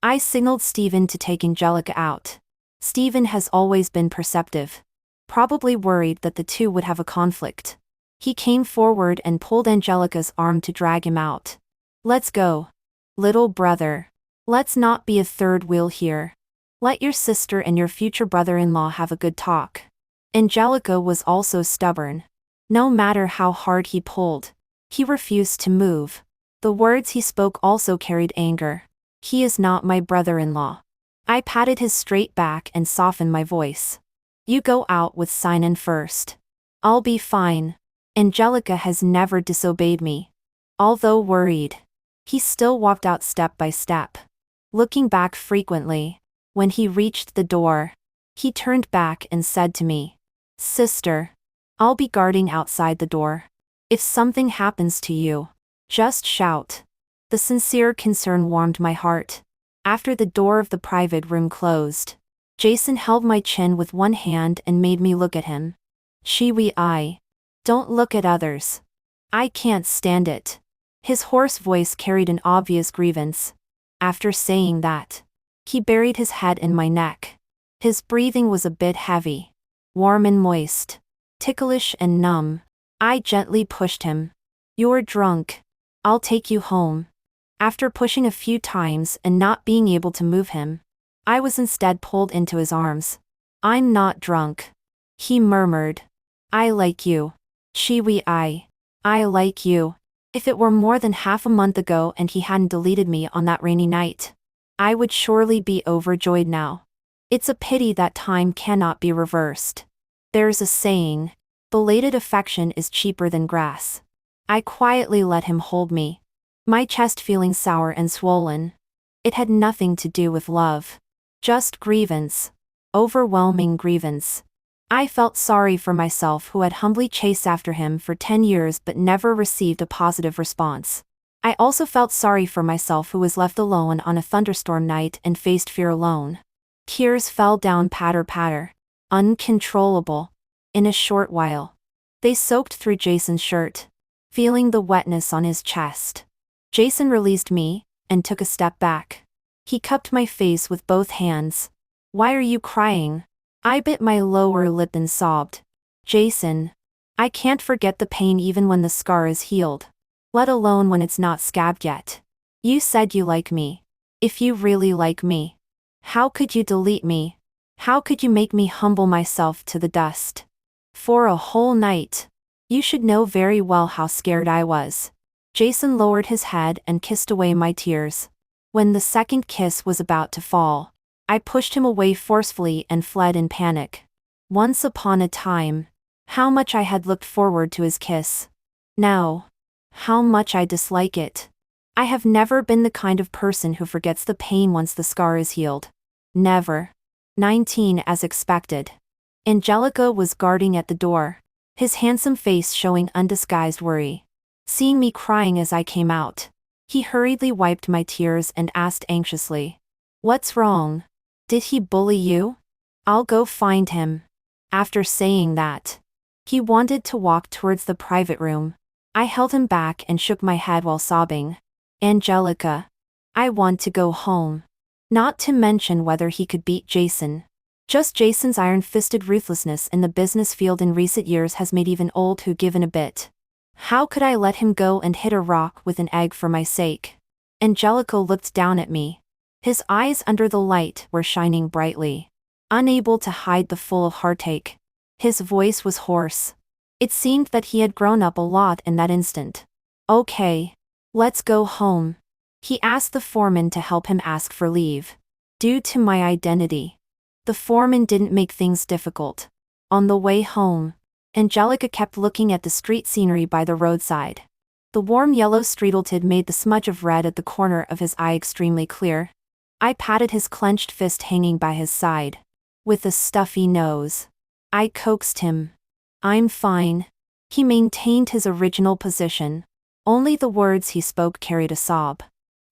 I signaled Steven to take Angelica out. Steven has always been perceptive, probably worried that the 2 would have a conflict. He came forward and pulled Angelica's arm to drag him out. "Let's go. Little brother. Let's not be a third wheel here. Let your sister and your future brother-in-law have a good talk." Angelica was also stubborn. No matter how hard he pulled, he refused to move. The words he spoke also carried anger. "He is not my brother-in-law." I patted his straight back and softened my voice. "You go out with Sinan first. I'll be fine." Angelica has never disobeyed me. Although worried, he still walked out step by step, looking back frequently. When he reached the door, he turned back and said to me, "Sister, I'll be guarding outside the door. If something happens to you, just shout." The sincere concern warmed my heart. After the door of the private room closed, Jason held my chin with one hand and made me look at him. "Shiwi, don't look at others. I can't stand it." His hoarse voice carried an obvious grievance. After saying that, he buried his head in my neck. His breathing was a bit heavy, warm and moist, ticklish and numb. I gently pushed him. "You're drunk. I'll take you home." After pushing a few times and not being able to move him, I was instead pulled into his arms. "I'm not drunk," he murmured. "I like you. Shiwi, I like you." If it were more than half a month ago and he hadn't deleted me on that rainy night, I would surely be overjoyed now. It's a pity that time cannot be reversed. There's a saying, belated affection is cheaper than grass. I quietly let him hold me, my chest feeling sour and swollen. It had nothing to do with love. Just grievance. Overwhelming grievance. I felt sorry for myself who had humbly chased after him for 10 years but never received a positive response. I also felt sorry for myself who was left alone on a thunderstorm night and faced fear alone. Tears fell down patter, uncontrollable. In a short while, they soaked through Jason's shirt, feeling the wetness on his chest. Jason released me and took a step back. He cupped my face with both hands. "Why are you crying?" I bit my lower lip and sobbed. "Jason, I can't forget the pain even when the scar is healed, let alone when it's not scabbed yet. You said you like me. If you really like me, how could you delete me? How could you make me humble myself to the dust?" For a whole night. You should know very well how scared I was. Jason lowered his head and kissed away my tears. When the second kiss was about to fall, I pushed him away forcefully and fled in panic. Once upon a time, how much I had looked forward to his kiss. Now, how much I dislike it. I have never been the kind of person who forgets the pain once the scar is healed. Never. 19 as expected. Angelica was guarding at the door, his handsome face showing undisguised worry. Seeing me crying as I came out, he hurriedly wiped my tears and asked anxiously, "What's wrong? Did he bully you? I'll go find him." After saying that, he wanted to walk towards the private room. I held him back and shook my head while sobbing. "Angelica, I want to go home." Not to mention whether he could beat Jason. Just Jason's iron-fisted ruthlessness in the business field in recent years has made even old who given a bit. How could I let him go and hit a rock with an egg for my sake? Angelica looked down at me. His eyes under the light were shining brightly. Unable to hide the full heartache. His voice was hoarse. It seemed that he had grown up a lot in that instant. "Okay. Let's go home." He asked the foreman to help him ask for leave. Due to my identity, the foreman didn't make things difficult. On the way home, Angelica kept looking at the street scenery by the roadside. The warm yellow streetlight made the smudge of red at the corner of his eye extremely clear. I patted his clenched fist hanging by his side. With a stuffy nose, I coaxed him. "I'm fine." He maintained his original position. Only the words he spoke carried a sob.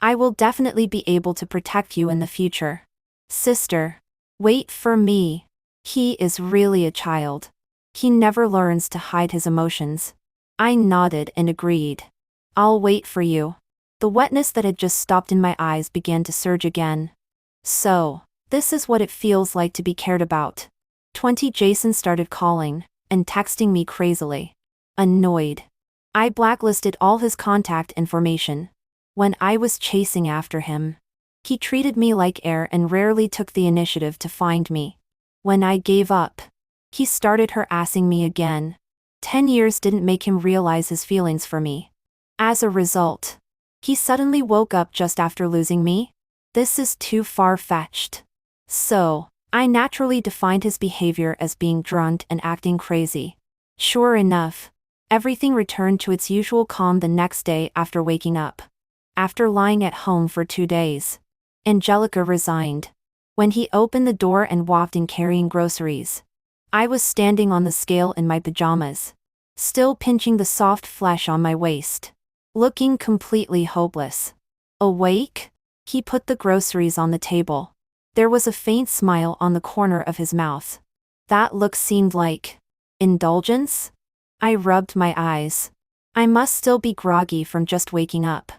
"I will definitely be able to protect you in the future. Sister, wait for me." He is really a child. He never learns to hide his emotions. I nodded and agreed. "I'll wait for you." The wetness that had just stopped in my eyes began to surge again. "So, this is what it feels like to be cared about." 20 Jason started calling and texting me crazily. Annoyed, I blacklisted all his contact information. When I was chasing after him, he treated me like air and rarely took the initiative to find me. When I gave up, he started harassing me again. 10 years didn't make him realize his feelings for me. As a result, he suddenly woke up just after losing me? This is too far-fetched. So, I naturally defined his behavior as being drunk and acting crazy. Sure enough, everything returned to its usual calm the next day after waking up. After lying at home for 2 days, Angelica resigned. When he opened the door and walked in carrying groceries, I was standing on the scale in my pajamas, still pinching the soft flesh on my waist, looking completely hopeless. Awake? He put the groceries on the table. There was a faint smile on the corner of his mouth. That look seemed like indulgence? I rubbed my eyes. I must still be groggy from just waking up.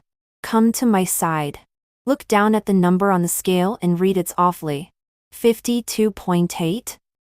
Come to my side. Look down at the number on the scale and read it's awfully 52.8?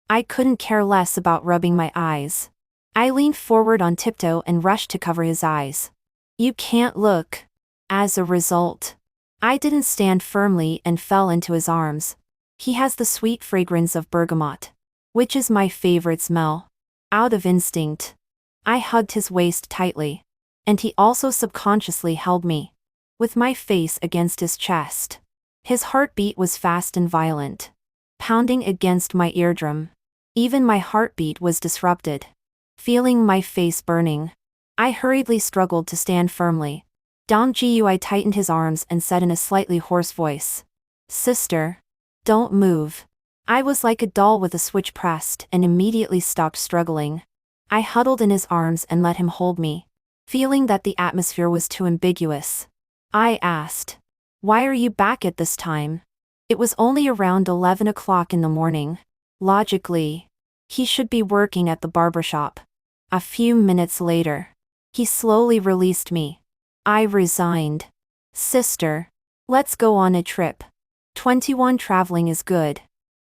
I couldn't care less about rubbing my eyes. I leaned forward on tiptoe and rushed to cover his eyes. "You can't look." As a result, I didn't stand firmly and fell into his arms. He has the sweet fragrance of bergamot, which is my favorite smell. Out of instinct, I hugged his waist tightly, and he also subconsciously held me, with my face against his chest. His heartbeat was fast and violent, pounding against my eardrum. Even my heartbeat was disrupted. Feeling my face burning, I hurriedly struggled to stand firmly. Dong Jiu tightened his arms and said in a slightly hoarse voice, "Sister, don't move." I was like a doll with a switch pressed and immediately stopped struggling. I huddled in his arms and let him hold me, feeling that the atmosphere was too ambiguous. I asked, "Why are you back at this time?" It was only around 11 o'clock in the morning. Logically, he should be working at the barbershop. A few minutes later, he slowly released me. I resigned. "Sister, let's go on a trip." 21 Traveling is good.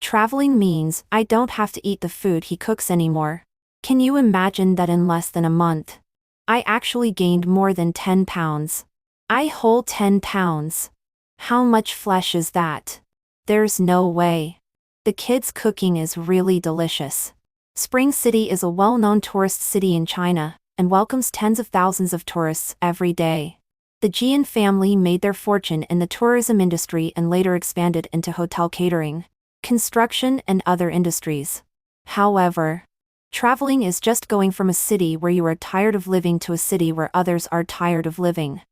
Traveling means I don't have to eat the food he cooks anymore. Can you imagine that in less than a month? I actually gained more than 10 pounds. I hold 10 pounds. How much flesh is that? There's no way. The kids' cooking is really delicious. Spring City is a well-known tourist city in China and welcomes tens of thousands of tourists every day. The Jian family made their fortune in the tourism industry and later expanded into hotel catering, construction, and other industries. However, traveling is just going from a city where you are tired of living to a city where others are tired of living.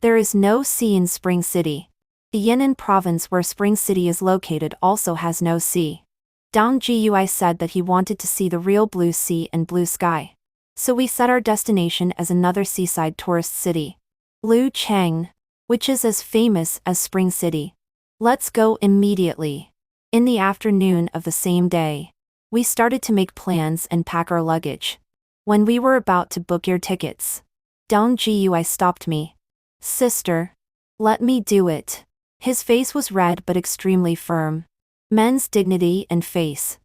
There is no sea in Spring City. The Yan'an province where Spring City is located also has no sea. Dong Jiyui said that he wanted to see the real blue sea and blue sky. So we set our destination as another seaside tourist city, Lucheng, which is as famous as Spring City. Let's go immediately. In the afternoon of the same day, we started to make plans and pack our luggage. When we were about to book your tickets, Dong Jiyui stopped me. Sister, let me do it. His face was red but extremely firm. Men's dignity and face.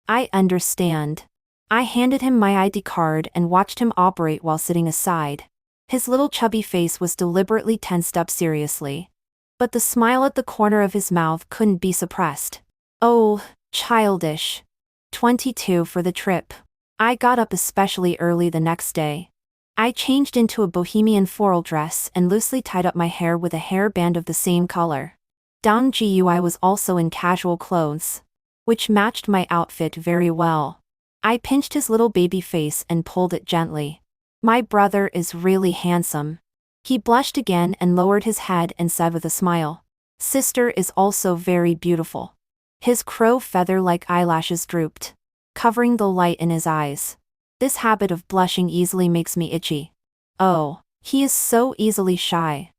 I understand. I handed him my ID card and watched him operate while sitting aside. His little chubby face was deliberately tensed up seriously. But the smile at the corner of his mouth couldn't be suppressed. Oh, childish. 22 for the trip. I got up especially early the next day. I changed into a bohemian floral dress and loosely tied up my hair with a hairband of the same color. Dong Jiyui was also in casual clothes, which matched my outfit very well. I pinched his little baby face and pulled it gently. My brother is really handsome. He blushed again and lowered his head and said with a smile, Sister is also very beautiful. His crow feather-like eyelashes drooped, covering the light in his eyes. This habit of blushing easily makes me itchy. Oh, he is so easily shy.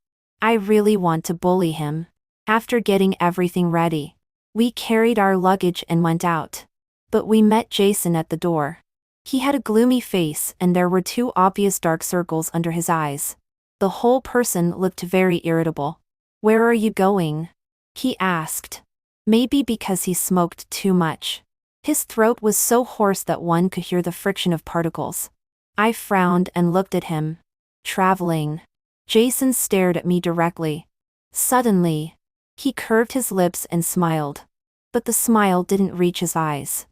I really want to bully him. After getting everything ready, we carried our luggage and went out. But we met Jason at the door. He had a gloomy face and there were two obvious dark circles under his eyes. The whole person looked very irritable. Where are you going? He asked. Maybe because he smoked too much. His throat was so hoarse that one could hear the friction of particles. I frowned and looked at him. Traveling. Jason stared at me directly. Suddenly, he curved his lips and smiled. But the smile didn't reach his eyes.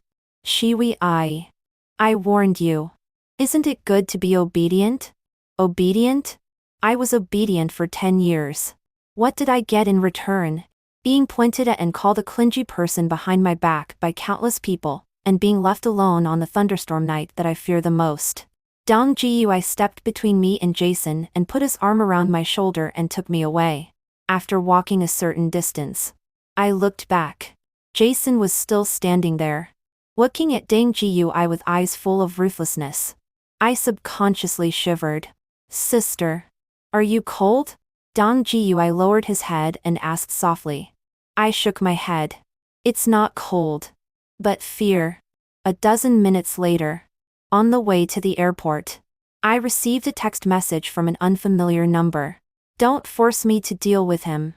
Shiwi, I warned you. Isn't it good to be obedient? Obedient? I was obedient for 10 years. What did I get in return? Being pointed at and called a clingy person behind my back by countless people, and being left alone on the thunderstorm night that I fear the most. Dong Jiyui stepped between me and Jason and put his arm around my shoulder and took me away. After walking a certain distance, I looked back. Jason was still standing there, looking at Dong Jiyui with eyes full of ruthlessness. I subconsciously shivered. Sister, are you cold? Dong Jiyui lowered his head and asked softly. I shook my head. It's not cold, but fear. A dozen minutes later, on the way to the airport, I received a text message from an unfamiliar number. Don't force me to deal with him.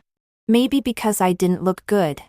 Maybe because I didn't look good.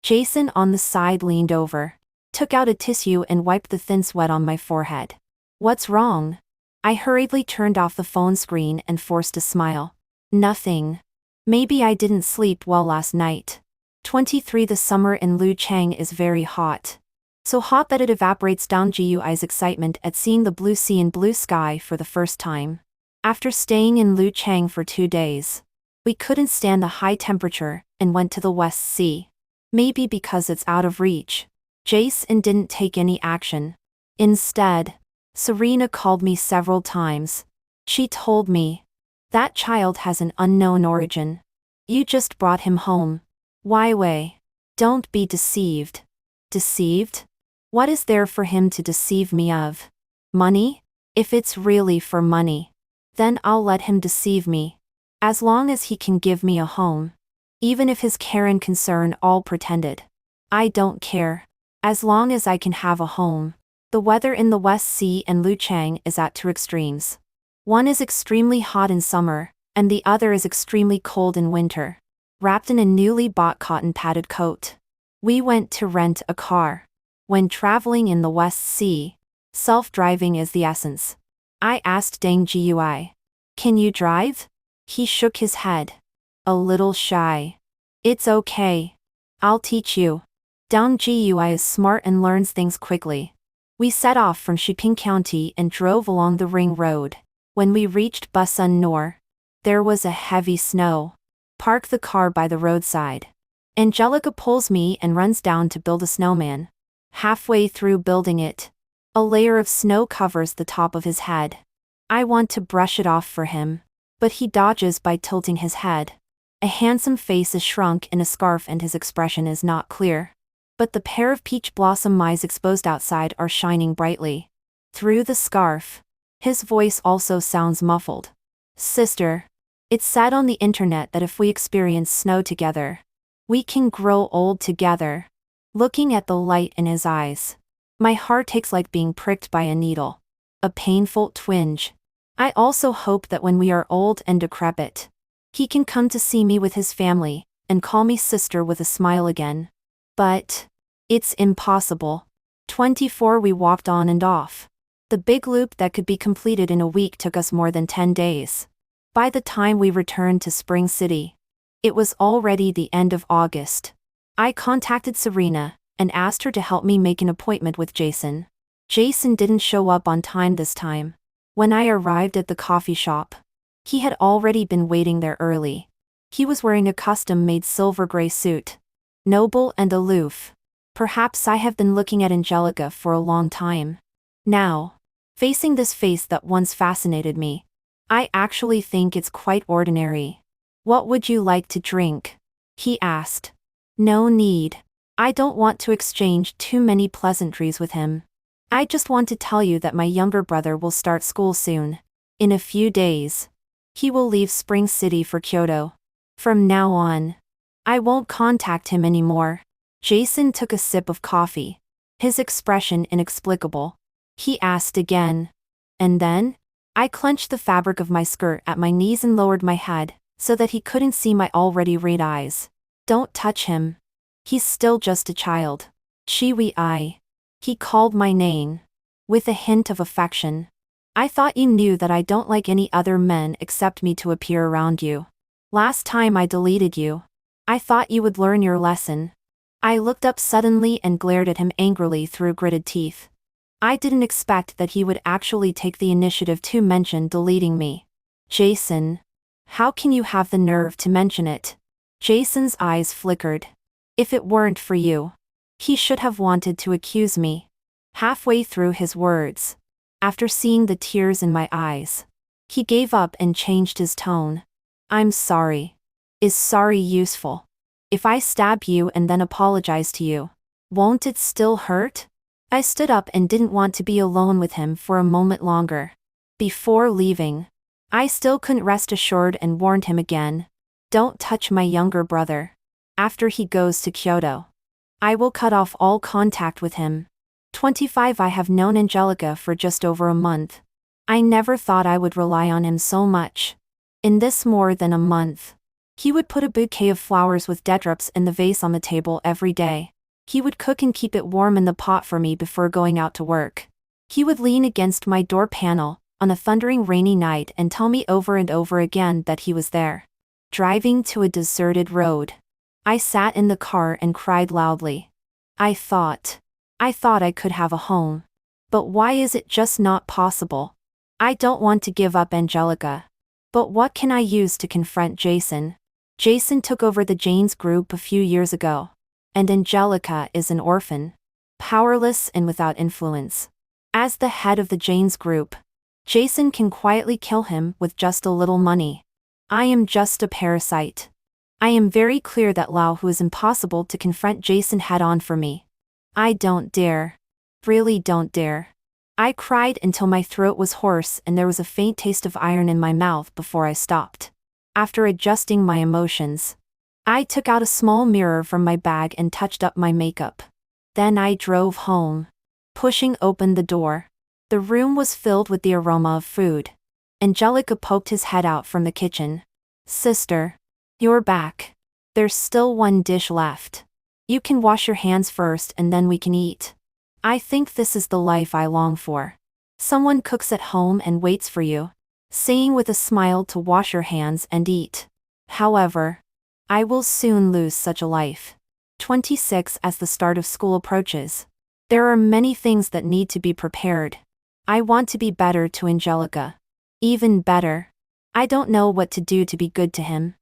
Jason on the side leaned over, took out a tissue and wiped the thin sweat on my forehead. What's wrong? I hurriedly turned off the phone screen and forced a smile. Nothing. Maybe I didn't sleep well last night. 23 The summer in Lucheng is very hot. So hot that it evaporates Dong Jiyui's excitement at seeing the blue sea and blue sky for the first time. After staying in Lucheng for 2 days, we couldn't stand the high temperature and went to the West Sea. Maybe because it's out of reach, Jason didn't take any action. Instead, Serena called me several times. She told me, that child has an unknown origin. You just brought him home. Weiwei. Don't be deceived. Deceived? What is there for him to deceive me of? Money? If it's really for money, then I'll let him deceive me. As long as he can give me a home. Even if his care and concern all pretended. I don't care. As long as I can have a home. The weather in the West Sea and Lucheng is at two extremes. One is extremely hot in summer, and the other is extremely cold in winter. Wrapped in a newly bought cotton padded coat, we went to rent a car. When traveling in the West Sea, self-driving is the essence. I asked Dong Jiyui, can you drive? He shook his head. A little shy. It's okay. I'll teach you. Dong Jiyui is smart and learns things quickly. We set off from Shiping County and drove along the ring road. When we reached Busan Nor, there was a heavy snow. Park the car by the roadside. Angelica pulls me and runs down to build a snowman. Halfway through building it, a layer of snow covers the top of his head. I want to brush it off for him, but he dodges by tilting his head. A handsome face is shrunk in a scarf and his expression is not clear. But the pair of peach blossom eyes exposed outside are shining brightly. Through the scarf, his voice also sounds muffled. Sister, it's said on the internet that if we experience snow together, we can grow old together. Looking at the light in his eyes, my heart aches like being pricked by a needle. A painful twinge. I also hope that when we are old and decrepit, he can come to see me with his family, and call me sister with a smile again. But it's impossible. 24 We walked on and off. The big loop that could be completed in a week took us more than 10 days. By the time we returned to Spring City, it was already the end of August. I contacted Serena and asked her to help me make an appointment with Jason. Jason didn't show up on time this time. When I arrived at the coffee shop, he had already been waiting there early. He was wearing a custom-made silver gray suit. Noble and aloof. Perhaps I have been looking at Angelica for a long time. Now, facing this face that once fascinated me, I actually think it's quite ordinary. What would you like to drink? He asked. No need. I don't want to exchange too many pleasantries with him. I just want to tell you that my younger brother will start school soon. In a few days. He will leave Spring City for Kyoto. From now on, I won't contact him anymore. Jason took a sip of coffee. His expression inexplicable. He asked again. And then? I clenched the fabric of my skirt at my knees and lowered my head, so that he couldn't see my already red eyes. Don't touch him. He's still just a child. Chiwi-I. He called my name. With a hint of affection. I thought you knew that I don't like any other men except me to appear around you. Last time I deleted you. I thought you would learn your lesson. I looked up suddenly and glared at him angrily through gritted teeth. I didn't expect that he would actually take the initiative to mention deleting me. Jason. How can you have the nerve to mention it? Jason's eyes flickered. If it weren't for you, he should have wanted to accuse me. Halfway through his words, after seeing the tears in my eyes, he gave up and changed his tone. I'm sorry. Is sorry useful? If I stab you and then apologize to you, won't it still hurt? I stood up and didn't want to be alone with him for a moment longer. Before leaving, I still couldn't rest assured and warned him again. Don't touch my younger brother. After he goes to Kyoto, I will cut off all contact with him. 25 I have known Angelica for just over a month. I never thought I would rely on him so much. In this more than a month, he would put a bouquet of flowers with dewdrops in the vase on the table every day. He would cook and keep it warm in the pot for me before going out to work. He would lean against my door panel on a thundering rainy night and tell me over and over again that he was there. Driving to a deserted road, I sat in the car and cried loudly. I thought I could have a home. But why is it just not possible? I don't want to give up Angelica. But what can I use to confront Jason? Jason took over the Janes group a few years ago. And Angelica is an orphan. Powerless and without influence. As the head of the Janes group, Jason can quietly kill him with just a little money. I am just a parasite. I am very clear that Lao is impossible to confront Jason head on for me. I don't dare. Really don't dare. I cried until my throat was hoarse and there was a faint taste of iron in my mouth before I stopped. After adjusting my emotions, I took out a small mirror from my bag and touched up my makeup. Then I drove home. Pushing open the door, the room was filled with the aroma of food. Angelica poked his head out from the kitchen. Sister, you're back. There's still one dish left. You can wash your hands first and then we can eat. I think this is the life I long for. Someone cooks at home and waits for you, saying with a smile to wash your hands and eat. However, I will soon lose such a life. 26 As the start of school approaches, There are many things that need to be prepared. I want to be better to Angelica. Even better. I don't know what to do to be good to him.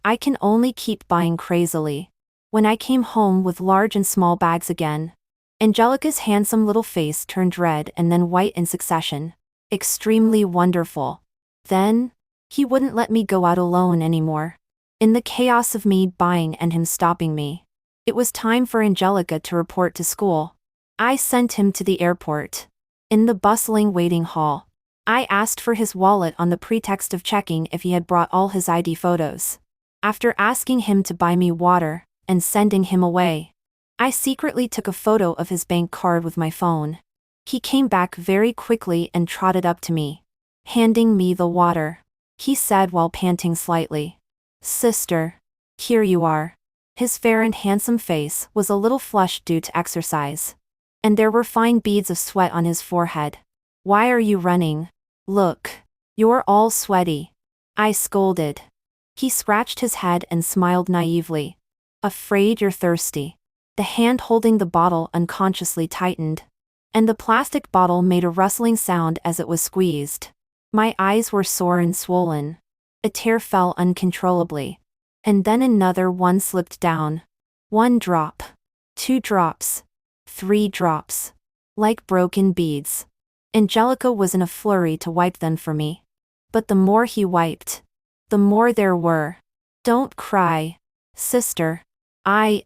I can only keep buying crazily. When I came home with large and small bags again, Angelica's handsome little face turned red and then white in succession. Extremely wonderful. Then, he wouldn't let me go out alone anymore. In the chaos of me buying and him stopping me, it was time for Angelica to report to school. I sent him to the airport. In the bustling waiting hall, I asked for his wallet on the pretext of checking if he had brought all his ID photos. After asking him to buy me water and sending him away, I secretly took a photo of his bank card with my phone. He came back very quickly and trotted up to me, handing me the water. He said while panting slightly, "Sister, here you are." His fair and handsome face was a little flushed due to exercise, and there were fine beads of sweat on his forehead. "Why are you running? Look, you're all sweaty," I scolded. He scratched his head and smiled naively. "Afraid you're thirsty." The hand holding the bottle unconsciously tightened, and the plastic bottle made a rustling sound as it was squeezed. My eyes were sore and swollen. A tear fell uncontrollably, and then another one slipped down. 1 drop. 2 drops. 3 drops. Like broken beads. Angelica was in a flurry to wipe them for me. But the more he wiped, the more there were. "Don't cry, sister." I.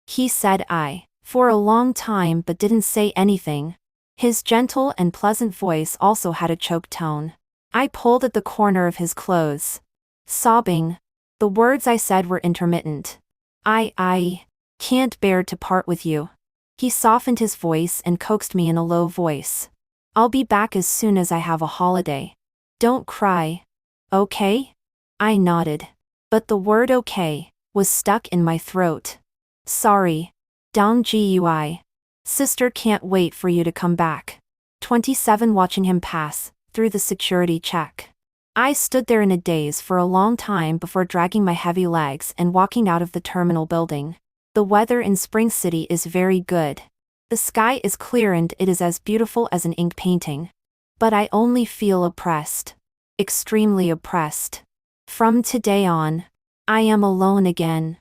He said I, for a long time but didn't say anything. His gentle and pleasant voice also had a choked tone. I pulled at the corner of his clothes, sobbing. The words I said were intermittent. I can't bear to part with you." He softened his voice and coaxed me in a low voice. "I'll be back as soon as I have a holiday. Don't cry. Okay?" I nodded. But the word okay was stuck in my throat. "Sorry. Dong Gui. Sister can't wait for you to come back." 27 Watching him pass through the security check, I stood there in a daze for a long time before dragging my heavy legs and walking out of the terminal building. The weather in Spring City is very good. The sky is clear and it is as beautiful as an ink painting. But I only feel oppressed. Extremely oppressed. From today on, I am alone again.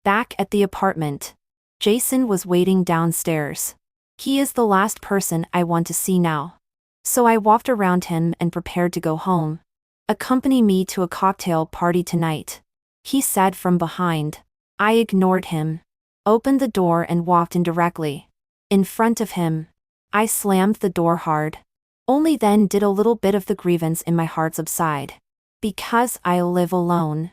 Back at the apartment, Jason was waiting downstairs. He is the last person I want to see now. So I walked around him and prepared to go home. "Accompany me to a cocktail party tonight," he said from behind. I ignored him, opened the door and walked in directly. In front of him, I slammed the door hard. Only then did a little bit of the grievance in my heart subside. Because I live alone.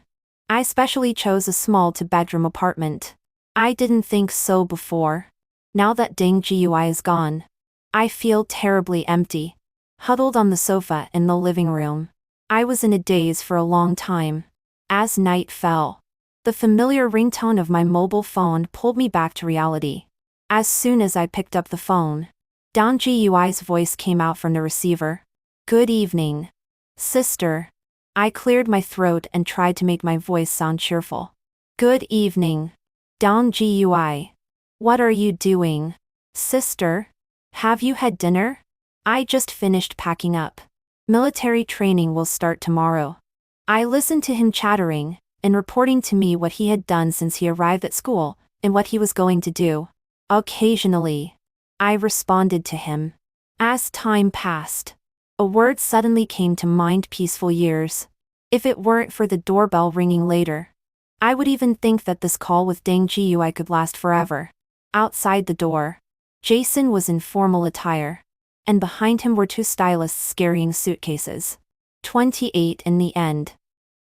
I specially chose a small 2-bedroom apartment. I didn't think so before. Now that Ding Gui is gone, I feel terribly empty. Huddled on the sofa in the living room, I was in a daze for a long time. As night fell, the familiar ringtone of my mobile phone pulled me back to reality. As soon as I picked up the phone, Dong Gui's voice came out from the receiver. "Good evening, sister." I cleared my throat and tried to make my voice sound cheerful. "Good evening, Dong Gui. What are you doing, sister? Have you had dinner?" "I just finished packing up. Military training will start tomorrow." I listened to him chattering and reporting to me what he had done since he arrived at school and what he was going to do. Occasionally, I responded to him. As time passed, a word suddenly came to mind: peaceful years. If it weren't for the doorbell ringing later, I would even think that this call with Ding Gui could last forever. Outside the door, Jason was in formal attire, and behind him were 2 stylists carrying suitcases. 28 In the end,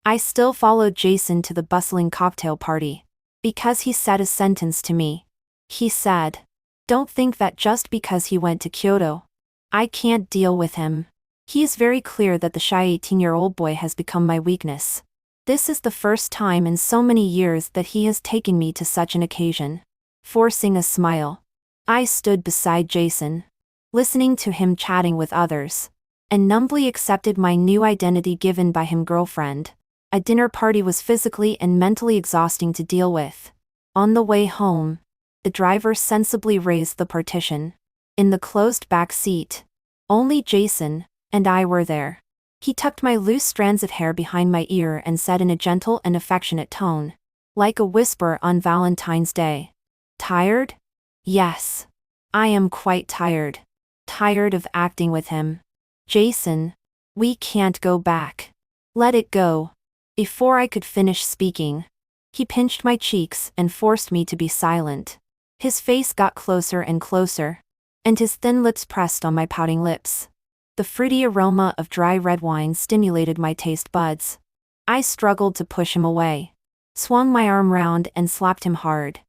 I still followed Jason to the bustling cocktail party, because he said a sentence to me. He said, "Don't think that just because he went to Kyoto, I can't deal with him. He is very clear that the shy 18-year-old boy has become my weakness. This is the first time in so many years that he has taken me to such an occasion." Forcing a smile, I stood beside Jason, listening to him chatting with others, and numbly accepted my new identity given by him: girlfriend. A dinner party was physically and mentally exhausting to deal with. On the way home, The driver sensibly raised the partition. In the closed back seat, only Jason and I were there. He tucked my loose strands of hair behind my ear and said in a gentle and affectionate tone, like a whisper on Valentine's Day, "Tired?" "Yes. I am quite tired. Tired of acting with him. Jason, we can't go back. Let it go." Before I could finish speaking, he pinched my cheeks and forced me to be silent. His face got closer and closer, and his thin lips pressed on my pouting lips. The fruity aroma of dry red wine stimulated my taste buds. I struggled to push him away, swung my arm round and slapped him hard.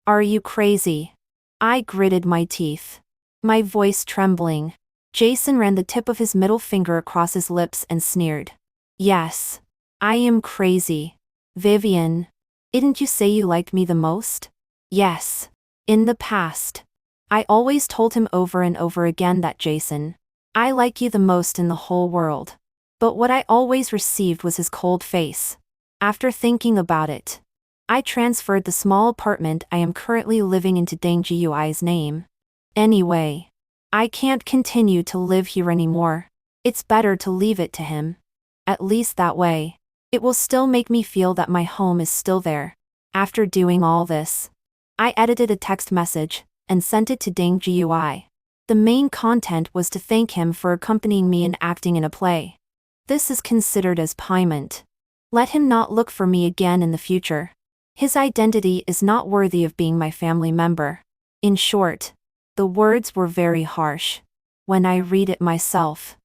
"Are you crazy?" I gritted my teeth, my voice trembling. Jason ran the tip of his middle finger across his lips and sneered. "Yes, I am crazy. Vivian, didn't you say you liked me the most?" "Yes. In the past." I always told him over and over again that, "Jason, I like you the most in the whole world." But what I always received was his cold face. After thinking about it, I transferred the small apartment I am currently living into Dang Gui's name. Anyway, I can't continue to live here anymore. It's better to leave it to him. At least that way, it will still make me feel that my home is still there. After doing all this, I edited a text message and sent it to Dang Gui. The main content was to thank him for accompanying me in acting in a play. This is considered as payment. Let him not look for me again in the future. His identity is not worthy of being my family member. In short, the words were very harsh. When I read it myself,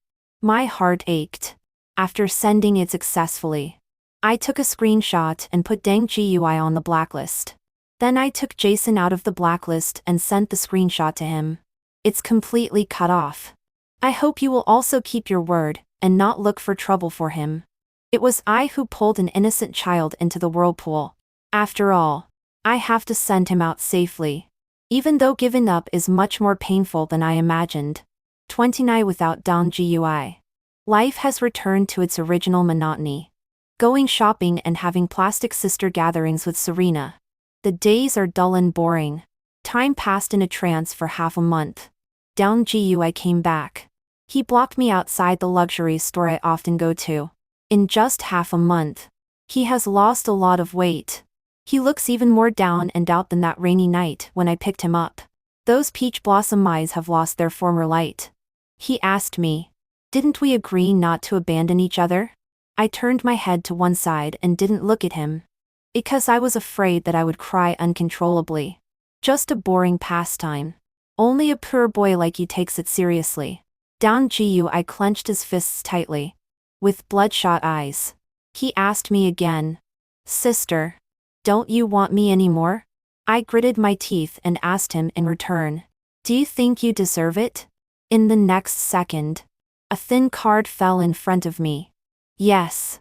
my heart ached. After sending it successfully, I took a screenshot and put Dang Gui on the blacklist. Then I took Jason out of the blacklist and sent the screenshot to him. It's completely cut off. I hope you will also keep your word and not look for trouble for him. It was I who pulled an innocent child into the whirlpool. After all, I have to send him out safely. Even though giving up is much more painful than I imagined. 29 Without Dang Gui. Life has returned to its original monotony. Going shopping and having plastic sister gatherings with Serena. The days are dull and boring. Time passed in a trance for half a month. Dang Gui came back. He blocked me outside the luxury store I often go to. In just half a month, he has lost a lot of weight. He looks even more down and out than that rainy night when I picked him up. Those peach blossom eyes have lost their former light. He asked me, "Didn't we agree not to abandon each other?" I turned my head to one side and didn't look at him. Because I was afraid that I would cry uncontrollably. Just a boring pastime. Only a poor boy like you takes it seriously. Dang Gui clenched his fists tightly. With bloodshot eyes, he asked me again, "Sister, don't you want me anymore?" I gritted my teeth and asked him in return, "Do you think you deserve it?" In the next second, a thin card fell in front of me. "Yes.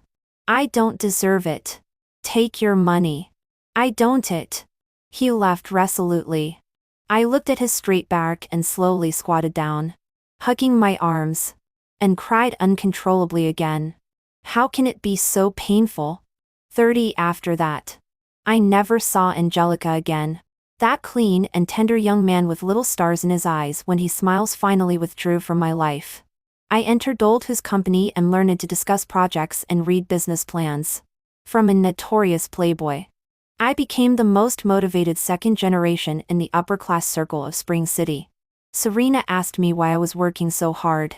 I don't deserve it. Take your money." "I don't it." He laughed resolutely. I looked at his straight back and slowly squatted down, hugging my arms, and cried uncontrollably again. How can it be so painful? 30 After that, I never saw Angelica again. That clean and tender young man with little stars in his eyes when he smiles finally withdrew from my life. I entered his company and learned to discuss projects and read business plans. From a notorious playboy, I became the most motivated second generation in the upper-class circle of Spring City. Serena asked me why I was working so hard.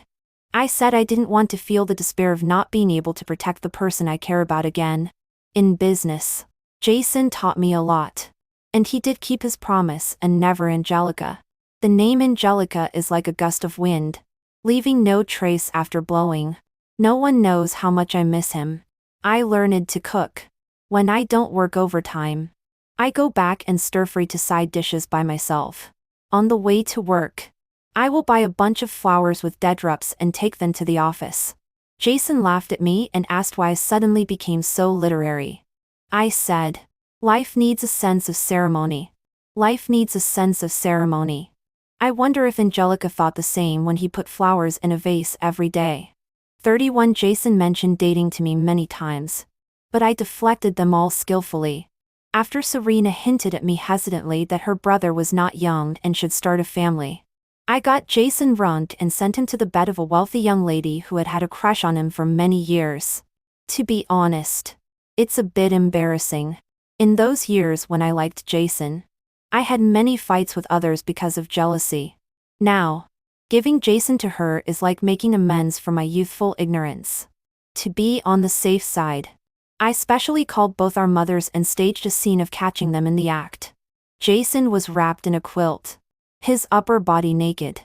I said I didn't want to feel the despair of not being able to protect the person I care about again. In business, Jason taught me a lot. And he did keep his promise and never Angelica. The name Angelica is like a gust of wind, leaving no trace after blowing. No one knows how much I miss him. I learned to cook. When I don't work overtime, I go back and stir-fry to side dishes by myself. On the way to work, I will buy a bunch of flowers with dead drops and take them to the office. Jason laughed at me and asked why I suddenly became so literary. I said, "Life needs a sense of ceremony. Life needs a sense of ceremony." I wonder if Angelica thought the same when he put flowers in a vase every day. 31 Jason mentioned dating to me many times, but I deflected them all skillfully. After Serena hinted at me hesitantly that her brother was not young and should start a family, I got Jason drunk and sent him to the bed of a wealthy young lady who had had a crush on him for many years. To be honest, it's a bit embarrassing. In those years when I liked Jason, I had many fights with others because of jealousy. Now, giving Jason to her is like making amends for my youthful ignorance. To be on the safe side, I specially called both our mothers and staged a scene of catching them in the act. Jason was wrapped in a quilt, his upper body naked,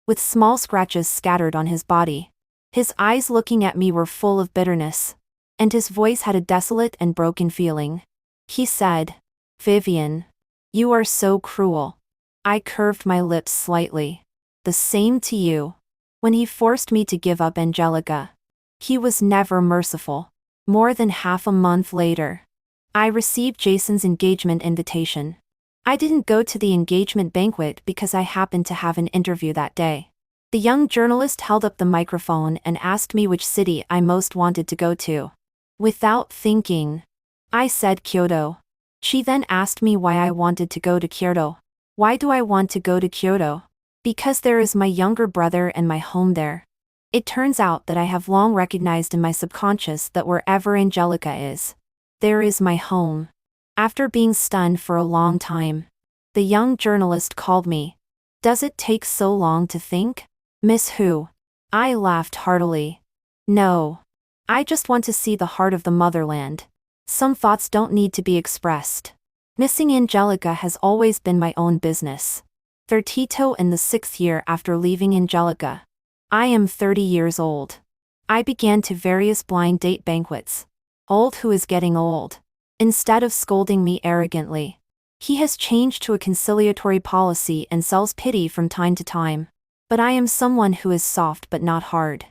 with small scratches scattered on his body. His eyes looking at me were full of bitterness, and his voice had a desolate and broken feeling. He said, "Vivian, you are so cruel." I curved my lips slightly. "The same to you." When he forced me to give up Angelica, he was never merciful. More than half a month later, I received Jason's engagement invitation. I didn't go to the engagement banquet because I happened to have an interview that day. The young journalist held up the microphone and asked me which city I most wanted to go to. Without thinking, I said Kyoto. She then asked me why I wanted to go to Kyoto. Why do I want to go to Kyoto? Because there is my younger brother and my home there. It turns out that I have long recognized in my subconscious that wherever Angelica is, there is my home. After being stunned for a long time, the young journalist called me. "Does it take so long to think, Miss Hu?" I laughed heartily. "No. I just want to see the heart of the motherland. Some thoughts don't need to be expressed. Missing Angelica has always been my own business." Thirtito in the 6th year after leaving Angelica. I am 30 years old. I began to various blind date banquets. Old who is getting old. Instead of scolding me arrogantly, he has changed to a conciliatory policy and sells pity from time to time. But I am someone who is soft but not hard.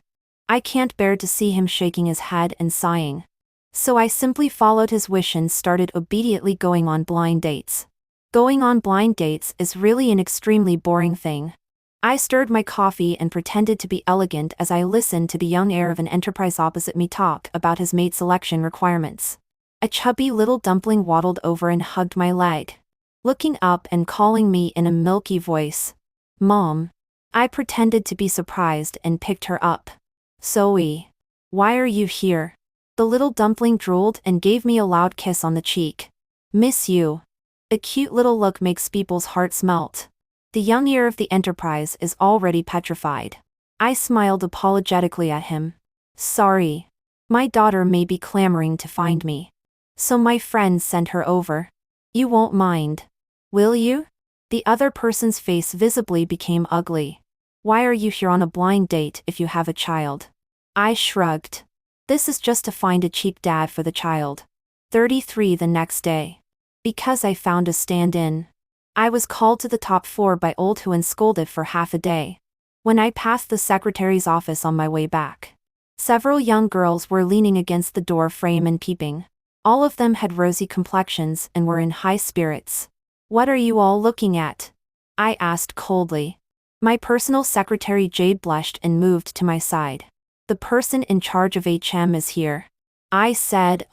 I can't bear to see him shaking his head and sighing. So I simply followed his wish and started obediently going on blind dates. Going on blind dates is really an extremely boring thing. I stirred my coffee and pretended to be elegant as I listened to the young heir of an enterprise opposite me talk about his mate selection requirements. A chubby little dumpling waddled over and hugged my leg, looking up and calling me in a milky voice, "Mom." I pretended to be surprised and picked her up. "Zoe, why are you here?" The little dumpling drooled and gave me a loud kiss on the cheek. "Miss you." A cute little look makes people's hearts melt. The young heir of the enterprise is already petrified. I smiled apologetically at him. "Sorry. My daughter may be clamoring to find me. So my friends sent her over. You won't mind, will you?" The other person's face visibly became ugly. "Why are you here on a blind date if you have a child?" I shrugged. "This is just to find a cheap dad for the child." 33 the next day. Because I found a stand-in. I was called to the top floor by Old Hu and scolded for half a day. When I passed the secretary's office on my way back, several young girls were leaning against the door frame and peeping. All of them had rosy complexions and were in high spirits. "What are you all looking at?" I asked coldly. My personal secretary Jade blushed and moved to my side. "The person in charge of HM is here." I said,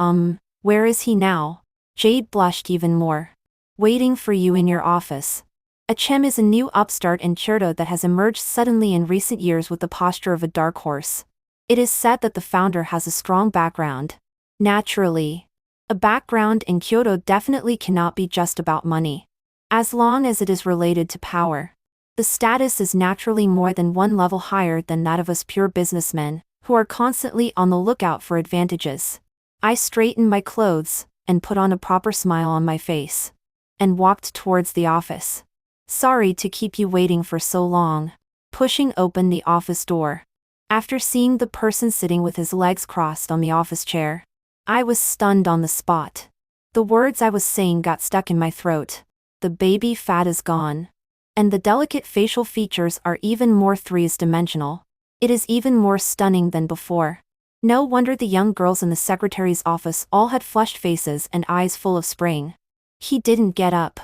where is he now?" Jade blushed even more. "Waiting for you in your office." HM is a new upstart in Kyoto that has emerged suddenly in recent years with the posture of a dark horse. It is said that the founder has a strong background. Naturally, a background in Kyoto definitely cannot be just about money. As long as it is related to power, the status is naturally more than one level higher than that of us pure businessmen, who are constantly on the lookout for advantages. I straightened my clothes, and put on a proper smile on my face, and walked towards the office. "Sorry to keep you waiting for so long." Pushing open the office door. After seeing the person sitting with his legs crossed on the office chair, I was stunned on the spot. The words I was saying got stuck in my throat. The baby fat is gone. And the delicate facial features are even more three-dimensional. It is even more stunning than before. No wonder the young girls in the secretary's office all had flushed faces and eyes full of spring. He didn't get up.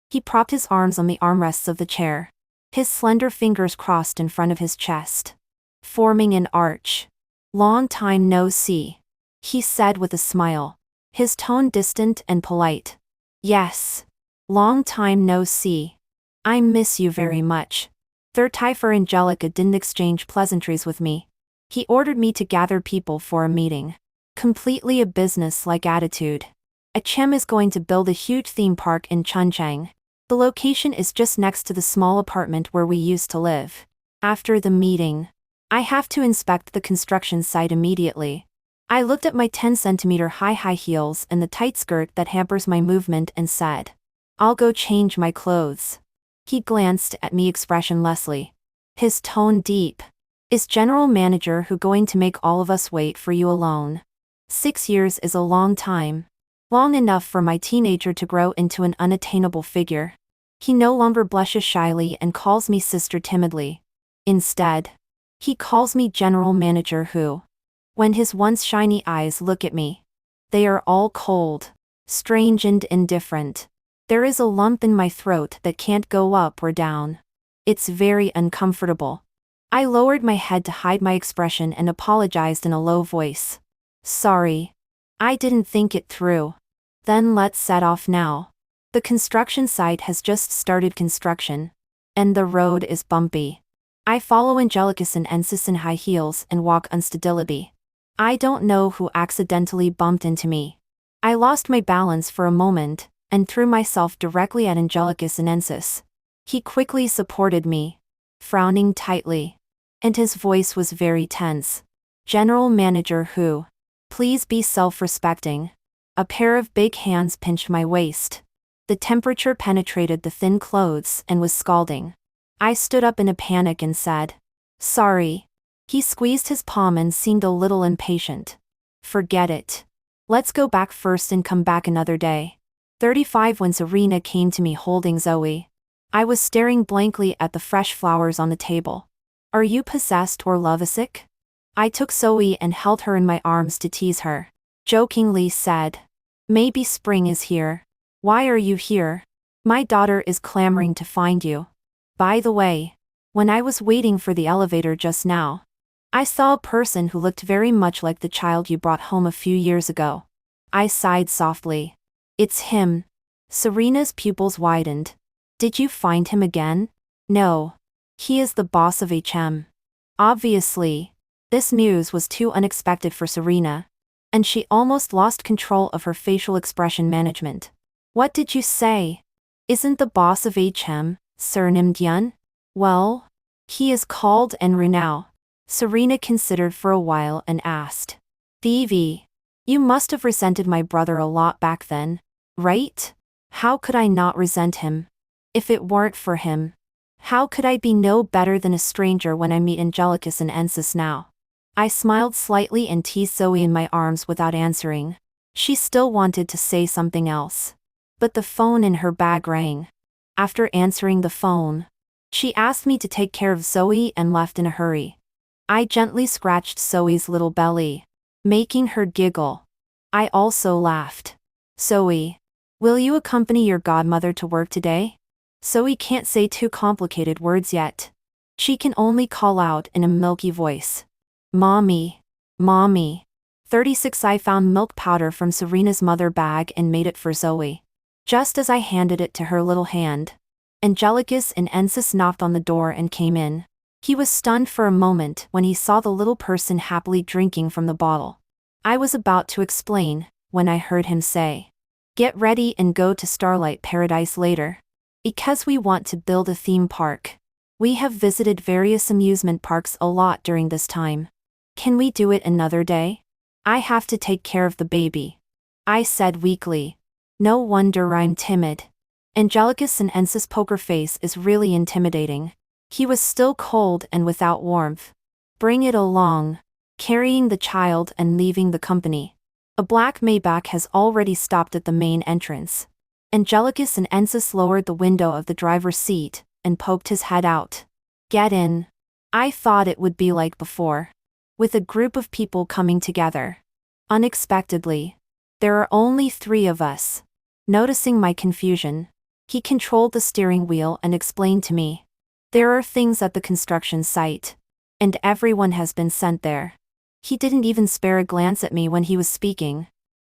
He propped his arms on the armrests of the chair, his slender fingers crossed in front of his chest, forming an arch. "Long time no see," he said with a smile, his tone distant and polite. Yes. Long time no see. I miss you very much. Third Typher Angelica didn't exchange pleasantries with me. He ordered me to gather people for a meeting. Completely a business-like attitude. HM is going to build a huge theme park in Chunchang. The location is just next to the small apartment where we used to live. After the meeting, I have to inspect the construction site immediately. I looked at my 10-centimeter high heels and the tight skirt that hampers my movement and said, "I'll go change my clothes." He glanced at me expressionlessly. His tone deep. "Is general manager who going to make all of us wait for you alone? 6 years is a long time. Long enough for my teenager to grow into an unattainable figure." He no longer blushes shyly and calls me sister timidly. Instead, he calls me general manager who. When his once shiny eyes look at me, they are all cold, strange and indifferent. There is a lump in my throat that can't go up or down. It's very uncomfortable. I lowered my head to hide my expression and apologized in a low voice. "Sorry. I didn't think it through." "Then let's set off now. The construction site has just started construction. And the road is bumpy." I follow Angelicus and Ensis in high heels and walk unsteadily. I don't know who accidentally bumped into me. I lost my balance for a moment, and threw myself directly at Angelicus and Ensis. He quickly supported me, frowning tightly. And his voice was very tense. "General manager who? Please be self-respecting." A pair of big hands pinched my waist. The temperature penetrated the thin clothes and was scalding. I stood up in a panic and said, "Sorry." He squeezed his palm and seemed a little impatient. "Forget it. Let's go back first and come back another day." 35 When Serena came to me holding Zoe, I was staring blankly at the fresh flowers on the table. "Are you possessed or lovesick?" I took Zoe and held her in my arms to tease her. Jokingly said, "Maybe spring is here." "Why are you here?" "My daughter is clamoring to find you. By the way, when I was waiting for the elevator just now, I saw a person who looked very much like the child you brought home a few years ago." I sighed softly. "It's him." Serena's pupils widened. "Did you find him again?" "No. He is the boss of HM." Obviously, this news was too unexpected for Serena, and she almost lost control of her facial expression management. "What did you say? Isn't the boss of HM, surnamed Yun?" "Well, he is called Enru now." Serena considered for a while and asked, "Vivi, you must have resented my brother a lot back then, right?" "How could I not resent him? If it weren't for him, how could I be no better than a stranger when I meet Angelicus and Ensis now?" I smiled slightly and teased Zoe in my arms without answering. She still wanted to say something else. But the phone in her bag rang. After answering the phone, she asked me to take care of Zoe and left in a hurry. I gently scratched Zoe's little belly, making her giggle. I also laughed. "Zoe, will you accompany your godmother to work today?" Zoe can't say too complicated words yet. She can only call out in a milky voice, "Mommy, Mommy." 36 I found milk powder from Serena's mother bag and made it for Zoe. Just as I handed it to her little hand, Angelicus and Ensis knocked on the door and came in. He was stunned for a moment when he saw the little person happily drinking from the bottle. I was about to explain, when I heard him say, "Get ready and go to Starlight Paradise later. Because we want to build a theme park. We have visited various amusement parks a lot during this time. Can we do it another day? I have to take care of the baby." I said weakly. No wonder I'm timid. Angelicus and Ensis' poker face is really intimidating. He was still cold and without warmth. "Bring it along." Carrying the child and leaving the company. A black Maybach has already stopped at the main entrance. Angelicus and Ensis lowered the window of the driver's seat and poked his head out. "Get in." I thought it would be like before, with a group of people coming together. Unexpectedly, there are only 3 of us. Noticing my confusion, he controlled the steering wheel and explained to me, "There are things at the construction site, and everyone has been sent there." He didn't even spare a glance at me when he was speaking.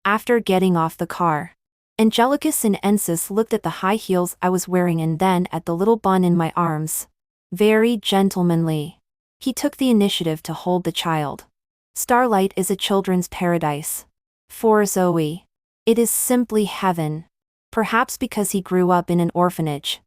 After getting off the car, Angelicus Sinensis looked at the high heels I was wearing and then at the little bun in my arms. Very gentlemanly. He took the initiative to hold the child. Starlight is a children's paradise. For Zoe. It is simply heaven. Perhaps because he grew up in an orphanage.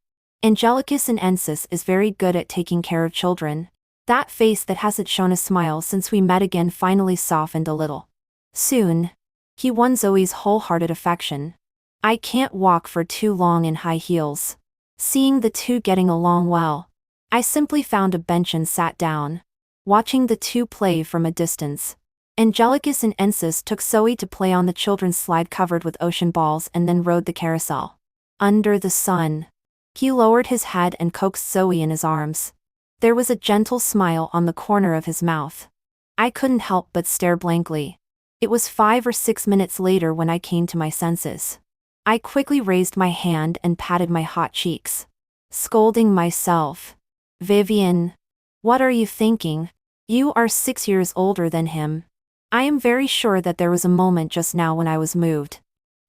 Angelicus Sinensis is very good at taking care of children. That face that hasn't shown a smile since we met again finally softened a little. Soon. He won Zoe's wholehearted affection. I can't walk for too long in high heels. Seeing the two getting along well, I simply found a bench and sat down, watching the two play from a distance. Angelicus Sinensis took Zoe to play on the children's slide covered with ocean balls and then rode the carousel. Under the sun. He lowered his head and coaxed Zoe in his arms. There was a gentle smile on the corner of his mouth. I couldn't help but stare blankly. It was 5 or 6 minutes later when I came to my senses. I quickly raised my hand and patted my hot cheeks, scolding myself. Vivian. What are you thinking? You are 6 years older than him. I am very sure that there was a moment just now when I was moved.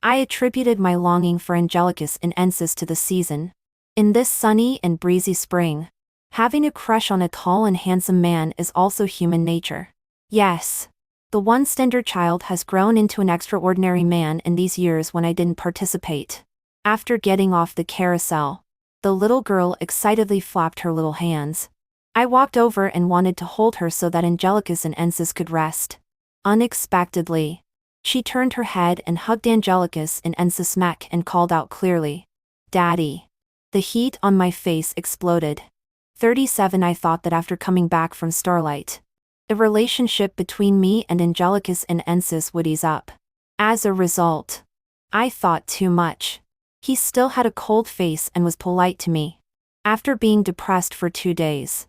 I attributed my longing for Angelicus Sinensis to the season. In this sunny and breezy spring, having a crush on a tall and handsome man is also human nature. Yes. The once tender child has grown into an extraordinary man in these years when I didn't participate. After getting off the carousel, the little girl excitedly flapped her little hands. I walked over and wanted to hold her so that Angelicus Sinensis could rest. Unexpectedly, she turned her head and hugged Angelicus Sinensis' neck and called out clearly, "Daddy." The heat on my face exploded. 37 I thought that after coming back from Starlight, the relationship between me and Angelicus Sinensis would ease up. As a result, I thought too much. He still had a cold face and was polite to me. After being depressed for 2 days,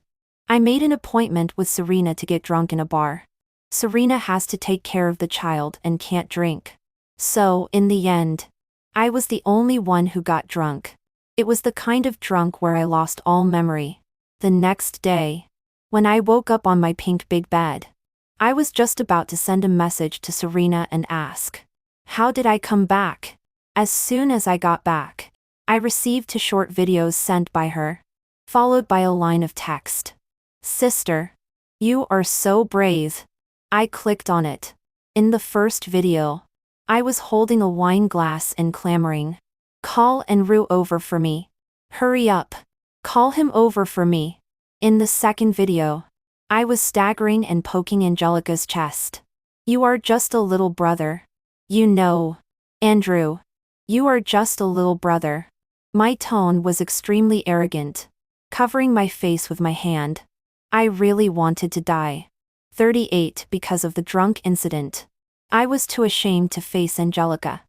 I made an appointment with Serena to get drunk in a bar. Serena has to take care of the child and can't drink. So, in the end, I was the only one who got drunk. It was the kind of drunk where I lost all memory. The next day, when I woke up on my pink big bed, I was just about to send a message to Serena and ask, how did I come back? As soon as I got back, I received 2 short videos sent by her, followed by a line of text. Sister, you are so brave. I clicked on it. In the first video, I was holding a wine glass and clamoring, call Enru over for me. Hurry up. Call him over for me. In the second video, I was staggering and poking Angelica's chest. You are just a little brother. You know. Andrew. You are just a little brother. My tone was extremely arrogant, covering my face with my hand. I really wanted to die. 38 Because of the drunk incident, I was too ashamed to face Angelica.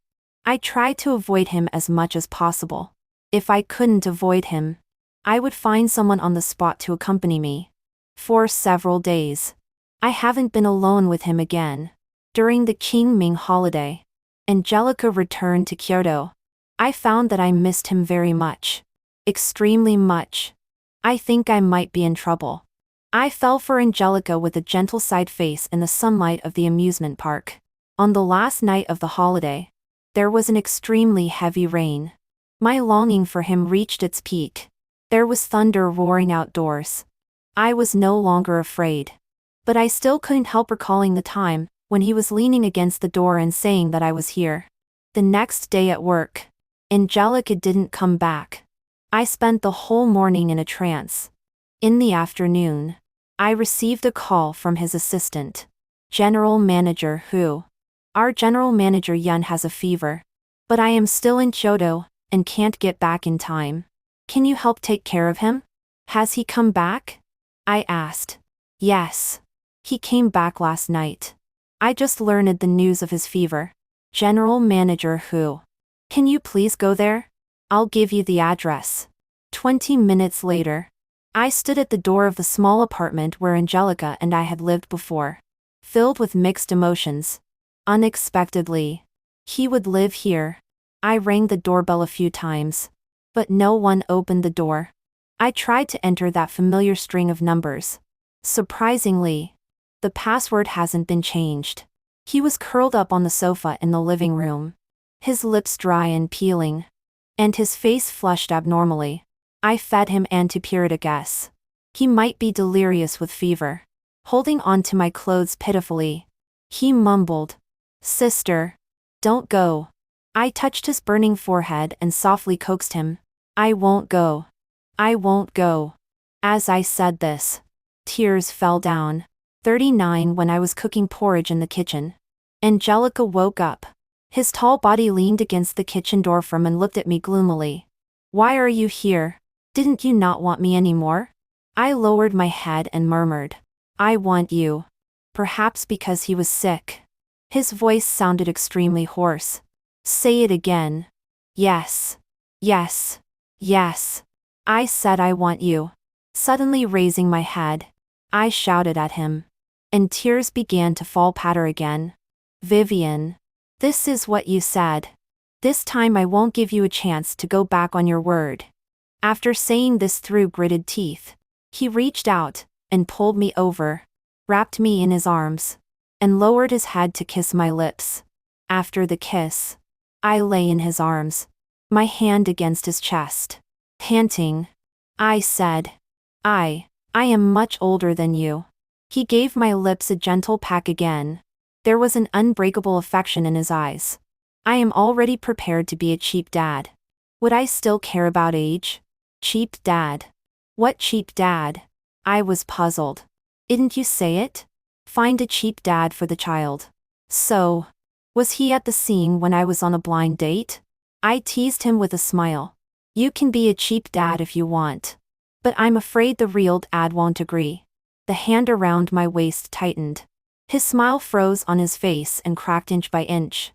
I tried to avoid him as much as possible. If I couldn't avoid him, I would find someone on the spot to accompany me. For several days, I haven't been alone with him again. During the Qingming holiday, Angelica returned to Kyoto. I found that I missed him very much. Extremely much. I think I might be in trouble. I fell for Angelica with a gentle side face in the sunlight of the amusement park. On the last night of the holiday, there was an extremely heavy rain. My longing for him reached its peak. There was thunder roaring outdoors. I was no longer afraid. But I still couldn't help recalling the time when he was leaning against the door and saying that I was here. The next day at work, Angelica didn't come back. I spent the whole morning in a trance. In the afternoon, I received a call from his assistant, General Manager Hu. Our General Manager Yun has a fever. But I am still in Kyoto and can't get back in time. Can you help take care of him? Has he come back? I asked. Yes. He came back last night. I just learned the news of his fever. General Manager Hu. Can you please go there? I'll give you the address. 20 minutes later, I stood at the door of the small apartment where Angelica and I had lived before, filled with mixed emotions. Unexpectedly, he would live here. I rang the doorbell a few times, but no one opened the door. I tried to enter that familiar string of numbers. Surprisingly, the password hasn't been changed. He was curled up on the sofa in the living room. his lips dry and peeling, and his face flushed abnormally. I fed him antipyretic S. He might be delirious with fever. Holding on to my clothes pitifully, he mumbled, "Sister, don't go." I touched his burning forehead and softly coaxed him. "I won't go. I won't go." As I said this, tears fell down. 39 When I was cooking porridge in the kitchen, Angelica woke up. His tall body leaned against the kitchen doorframe and looked at me gloomily. "Why are you here? Didn't you not want me anymore?" I lowered my head and murmured, "I want you." Perhaps because he was sick. His voice sounded extremely hoarse. "Say it again." "Yes. Yes. Yes." I said, "I want you." Suddenly raising my head, I shouted at him. And tears began to fall patter again. "Vivian. This is what you said. This time I won't give you a chance to go back on your word." After saying this through gritted teeth, he reached out and pulled me over, wrapped me in his arms, and lowered his head to kiss my lips. After the kiss, I lay in his arms, my hand against his chest. Panting, I said, I am much older than you." He gave my lips a gentle peck again. There was an unbreakable affection in his eyes. "I am already prepared to be a cheap dad. Would I still care about age?" Cheap dad. What cheap dad? I was puzzled. "Didn't you say it? Find a cheap dad for the child." So, was he at the scene when I was on a blind date? I teased him with a smile. "You can be a cheap dad if you want. But I'm afraid the real dad won't agree." The hand around my waist tightened. His smile froze on his face and cracked inch by inch.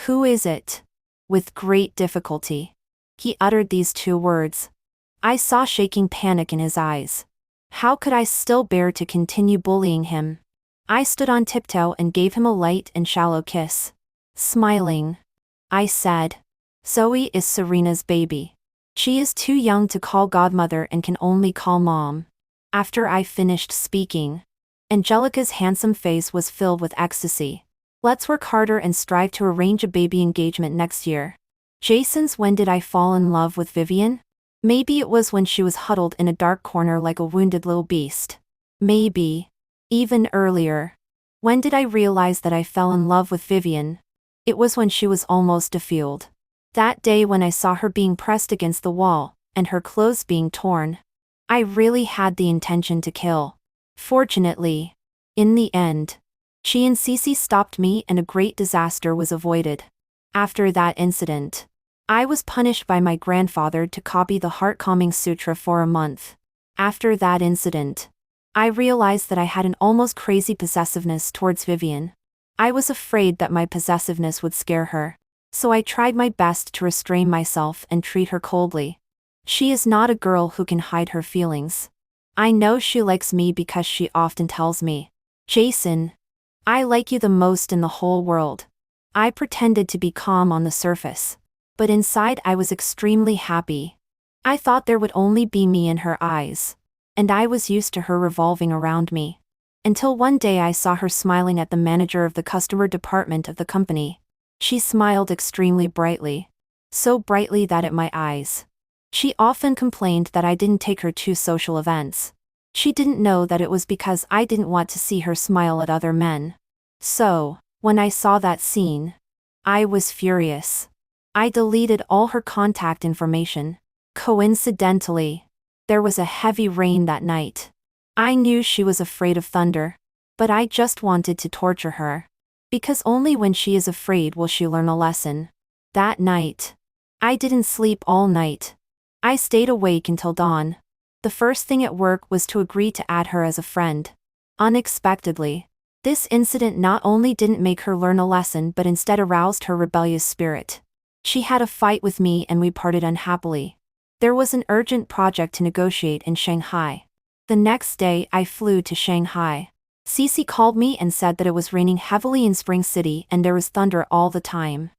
"Who is it?" With great difficulty, he uttered these two words. I saw shaking panic in his eyes. How could I still bear to continue bullying him? I stood on tiptoe and gave him a light and shallow kiss. Smiling, I said, "Zoe is Serena's baby. She is too young to call godmother and can only call mom." After I finished speaking, Angelica's handsome face was filled with ecstasy. "Let's work harder and strive to arrange a baby engagement next year." Jason's When did I fall in love with Vivian? Maybe it was when she was huddled in a dark corner like a wounded little beast. Maybe even earlier. When did I realize that I fell in love with Vivian? It was when she was almost defueled. That day when I saw her being pressed against the wall, and her clothes being torn. I really had the intention to kill. Fortunately, in the end, she and Cece stopped me and a great disaster was avoided. After that incident, I was punished by my grandfather to copy the Heart-Calming Sutra for a month. After that incident, I realized that I had an almost crazy possessiveness towards Vivian. I was afraid that my possessiveness would scare her, so I tried my best to restrain myself and treat her coldly. She is not a girl who can hide her feelings. I know she likes me because she often tells me, "Jason, I like you the most in the whole world." I pretended to be calm on the surface, but inside I was extremely happy. I thought there would only be me in her eyes, and I was used to her revolving around me. Until one day I saw her smiling at the manager of the customer department of the company. She smiled extremely brightly. So brightly that at my eyes. She often complained that I didn't take her to social events. She didn't know that it was because I didn't want to see her smile at other men. So, when I saw that scene, I was furious. I deleted all her contact information. Coincidentally, there was a heavy rain that night. I knew she was afraid of thunder, but I just wanted to torture her. Because only when she is afraid will she learn a lesson. That night, I didn't sleep all night. I stayed awake until dawn. The first thing at work was to agree to add her as a friend. Unexpectedly, this incident not only didn't make her learn a lesson but instead aroused her rebellious spirit. She had a fight with me and we parted unhappily. There was an urgent project to negotiate in Shanghai. The next day I flew to Shanghai. Cece called me and said that it was raining heavily in Spring City and there was thunder all the time.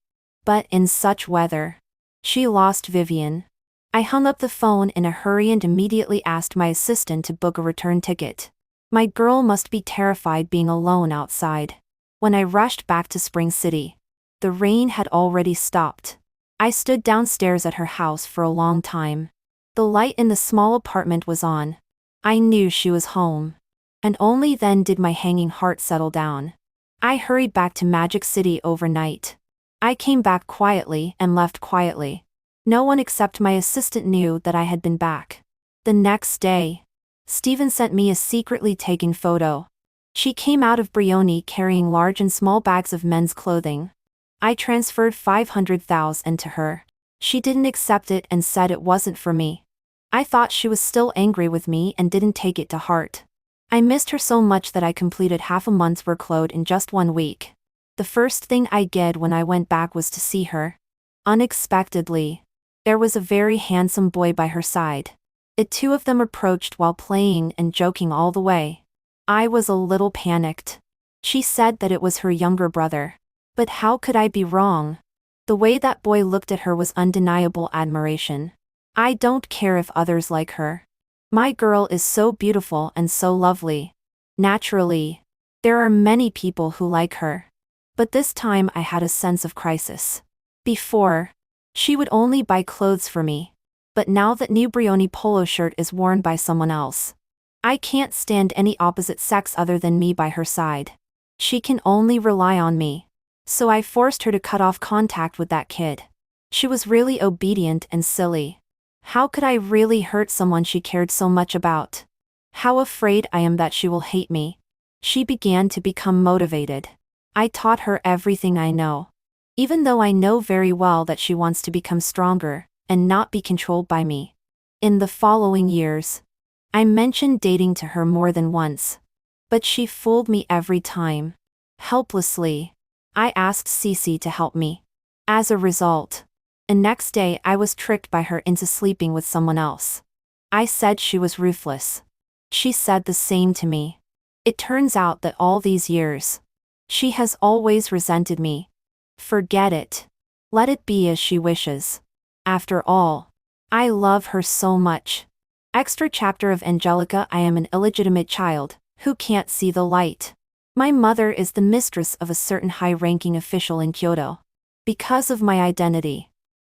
But in such weather, she lost Vivian. I hung up the phone in a hurry and immediately asked my assistant to book a return ticket. My girl must be terrified being alone outside. When I rushed back to Spring City, The rain had already stopped. I stood downstairs at her house for a long time. The light in the small apartment was on. I knew she was home. And only then did my hanging heart settle down. I hurried back to Magic City overnight. I came back quietly and left quietly. No one except my assistant knew that I had been back. The next day, Steven sent me a secretly taken photo. She came out of Brioni carrying large and small bags of men's clothing. I transferred 500,000 to her. She didn't accept it and said it wasn't for me. I thought she was still angry with me and didn't take it to heart. I missed her so much that I completed half a month's workload in just 1 week. The first thing I did when I went back was to see her. Unexpectedly, there was a very handsome boy by her side. The two of them approached while playing and joking all the way. I was a little panicked. She said that it was her younger brother. But how could I be wrong? The way that boy looked at her was undeniable admiration. I don't care if others like her. My girl is so beautiful and so lovely. Naturally, there are many people who like her. But this time I had a sense of crisis. Before, she would only buy clothes for me. But now that new Brioni polo shirt is worn by someone else. I can't stand any opposite sex other than me by her side. She can only rely on me. So I forced her to cut off contact with that kid. She was really obedient and silly. How could I really hurt someone she cared so much about? How afraid I am that she will hate me. She began to become motivated. I taught her everything I know. Even though I know very well that she wants to become stronger and not be controlled by me. In the following years, I mentioned dating to her more than once. But she fooled me every time. Helplessly, I asked Cece to help me. As a result, the next day I was tricked by her into sleeping with someone else. I said she was ruthless. She said the same to me. It turns out that all these years, she has always resented me. Forget it. Let it be as she wishes. After all, I love her so much. Extra chapter of Angelica. I am an illegitimate child, who can't see the light. My mother is the mistress of a certain high-ranking official in Kyoto. Because of my identity,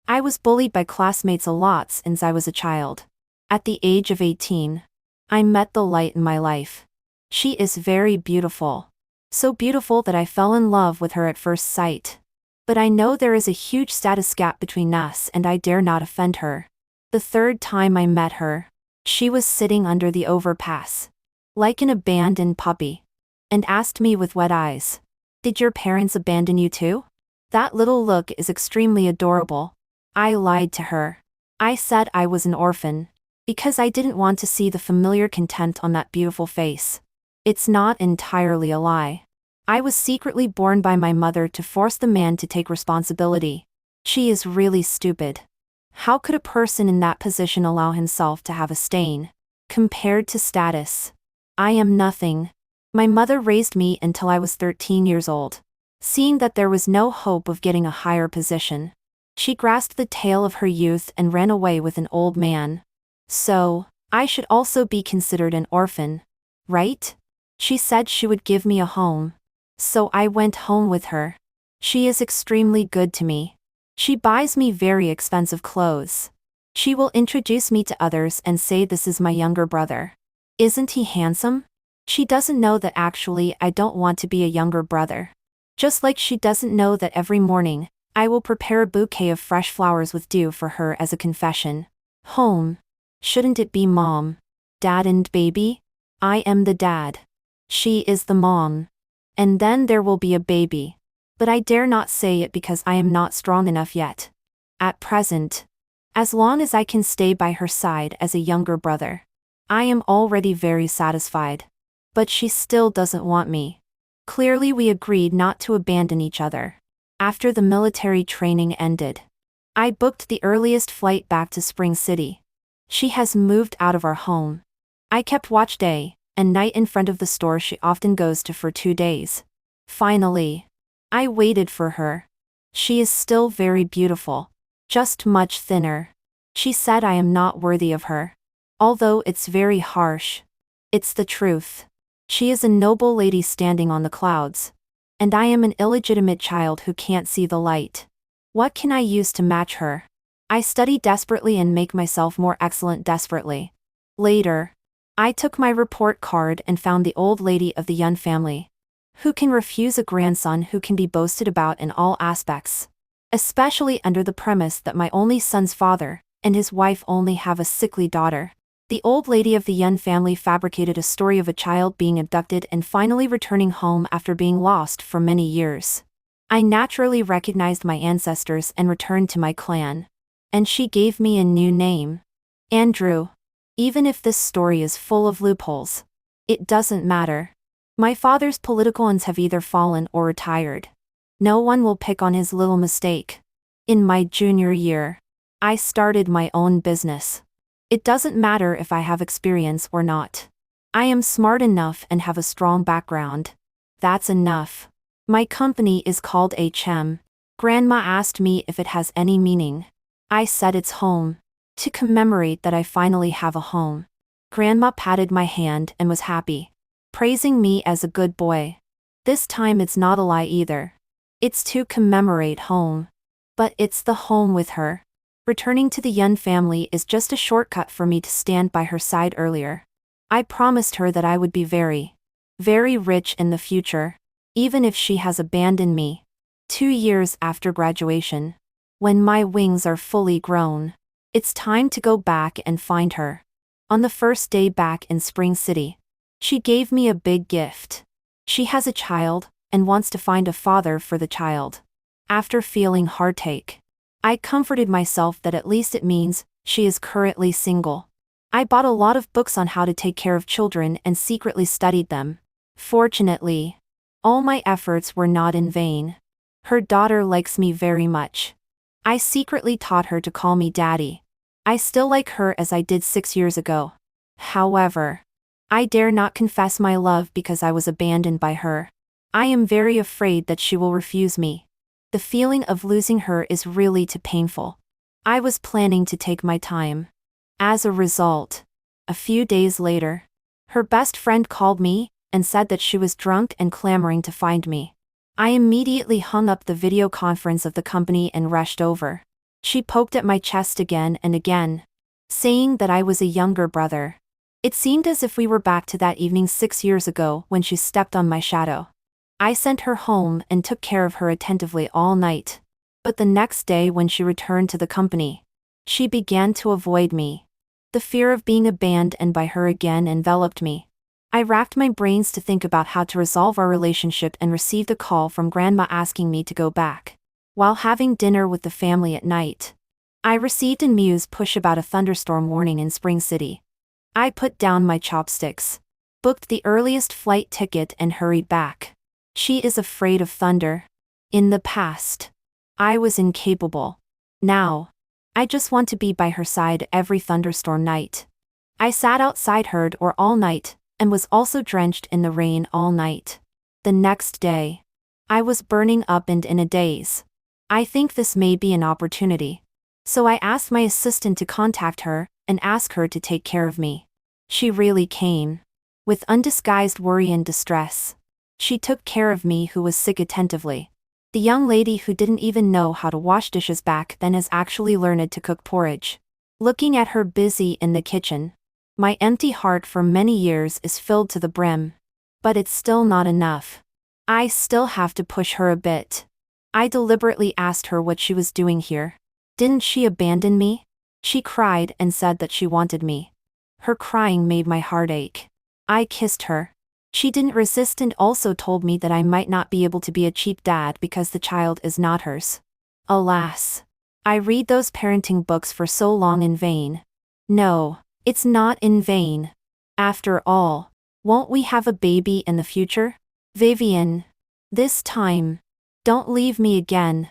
I was bullied by classmates a lot since I was a child. At the age of 18, I met the light in my life. She is very beautiful. So beautiful that I fell in love with her at first sight. But I know there is a huge status gap between us and I dare not offend her. The third time I met her, she was sitting under the overpass, like an abandoned puppy, and asked me with wet eyes, "Did your parents abandon you too?" That little look is extremely adorable. I lied to her. I said I was an orphan, because I didn't want to see the familiar contempt on that beautiful face. It's not entirely a lie. I was secretly born by my mother to force the man to take responsibility. She is really stupid. How could a person in that position allow himself to have a stain? Compared to status, I am nothing. My mother raised me until I was 13 years old. Seeing that there was no hope of getting a higher position, she grasped the tail of her youth and ran away with an old man. So, I should also be considered an orphan, right? She said she would give me a home. So I went home with her. She is extremely good to me. She buys me very expensive clothes. She will introduce me to others and say this is my younger brother. Isn't he handsome? She doesn't know that actually I don't want to be a younger brother. Just like she doesn't know that every morning, I will prepare a bouquet of fresh flowers with dew for her as a confession. Home. Shouldn't it be mom, dad and baby? I am the dad. She is the mom. And then there will be a baby. But I dare not say it because I am not strong enough yet. At present, as long as I can stay by her side as a younger brother, I am already very satisfied. But she still doesn't want me. Clearly we agreed not to abandon each other. After the military training ended, I booked the earliest flight back to Spring City. She has moved out of our home. I kept watch day and night in front of the store she often goes to for 2 days. Finally, I waited for her. She is still very beautiful, just much thinner. She said I am not worthy of her. Although it's very harsh, it's the truth. She is a noble lady standing on the clouds. And I am an illegitimate child who can't see the light. What can I use to match her? I study desperately and make myself more excellent desperately. Later, I took my report card and found the old lady of the Yun family. Who can refuse a grandson who can be boasted about in all aspects? Especially under the premise that my only son's father and his wife only have a sickly daughter. The old lady of the Yun family fabricated a story of a child being abducted and finally returning home after being lost for many years. I naturally recognized my ancestors and returned to my clan. And she gave me a new name. Andrew. Even if this story is full of loopholes, it doesn't matter. My father's political ends have either fallen or retired. No one will pick on his little mistake. In my junior year, I started my own business. It doesn't matter if I have experience or not. I am smart enough and have a strong background. That's enough. My company is called HM. Grandma asked me if it has any meaning. I said it's home. To commemorate that I finally have a home. Grandma patted my hand and was happy, praising me as a good boy. This time it's not a lie either. It's to commemorate home. But it's the home with her. Returning to the Yun family is just a shortcut for me to stand by her side earlier. I promised her that I would be very, very rich in the future, even if she has abandoned me. 2 years after graduation, when my wings are fully grown, it's time to go back and find her. On the first day back in Spring City, she gave me a big gift. She has a child and wants to find a father for the child. After feeling heartache, I comforted myself that at least it means she is currently single. I bought a lot of books on how to take care of children and secretly studied them. Fortunately, all my efforts were not in vain. Her daughter likes me very much. I secretly taught her to call me daddy. I still like her as I did 6 years ago. However, I dare not confess my love because I was abandoned by her. I am very afraid that she will refuse me. The feeling of losing her is really too painful. I was planning to take my time. As a result, a few days later, her best friend called me and said that she was drunk and clamoring to find me. I immediately hung up the video conference of the company and rushed over. She poked at my chest again and again, saying that I was a younger brother. It seemed as if we were back to that evening 6 years ago when she stepped on my shadow. I sent her home and took care of her attentively all night. But the next day when she returned to the company, she began to avoid me. The fear of being abandoned by her again enveloped me. I racked my brains to think about how to resolve our relationship and received a call from Grandma asking me to go back. While having dinner with the family at night, I received a news push about a thunderstorm warning in Spring City. I put down my chopsticks, booked the earliest flight ticket and hurried back. She is afraid of thunder. In the past, I was incapable. Now, I just want to be by her side every thunderstorm night. I sat outside her door all night, and was also drenched in the rain all night. The next day, I was burning up and in a daze. I think this may be an opportunity. So I asked my assistant to contact her and ask her to take care of me. She really came. With undisguised worry and distress, she took care of me who was sick attentively. The young lady who didn't even know how to wash dishes back then has actually learned to cook porridge. Looking at her busy in the kitchen, my empty heart for many years is filled to the brim. But it's still not enough. I still have to push her a bit. I deliberately asked her what she was doing here. Didn't she abandon me? She cried and said that she wanted me. Her crying made my heart ache. I kissed her. She didn't resist and also told me that I might not be able to be a cheap dad because the child is not hers. Alas, I read those parenting books for so long in vain. No, it's not in vain. After all, won't we have a baby in the future? Vivian. This time, don't leave me again.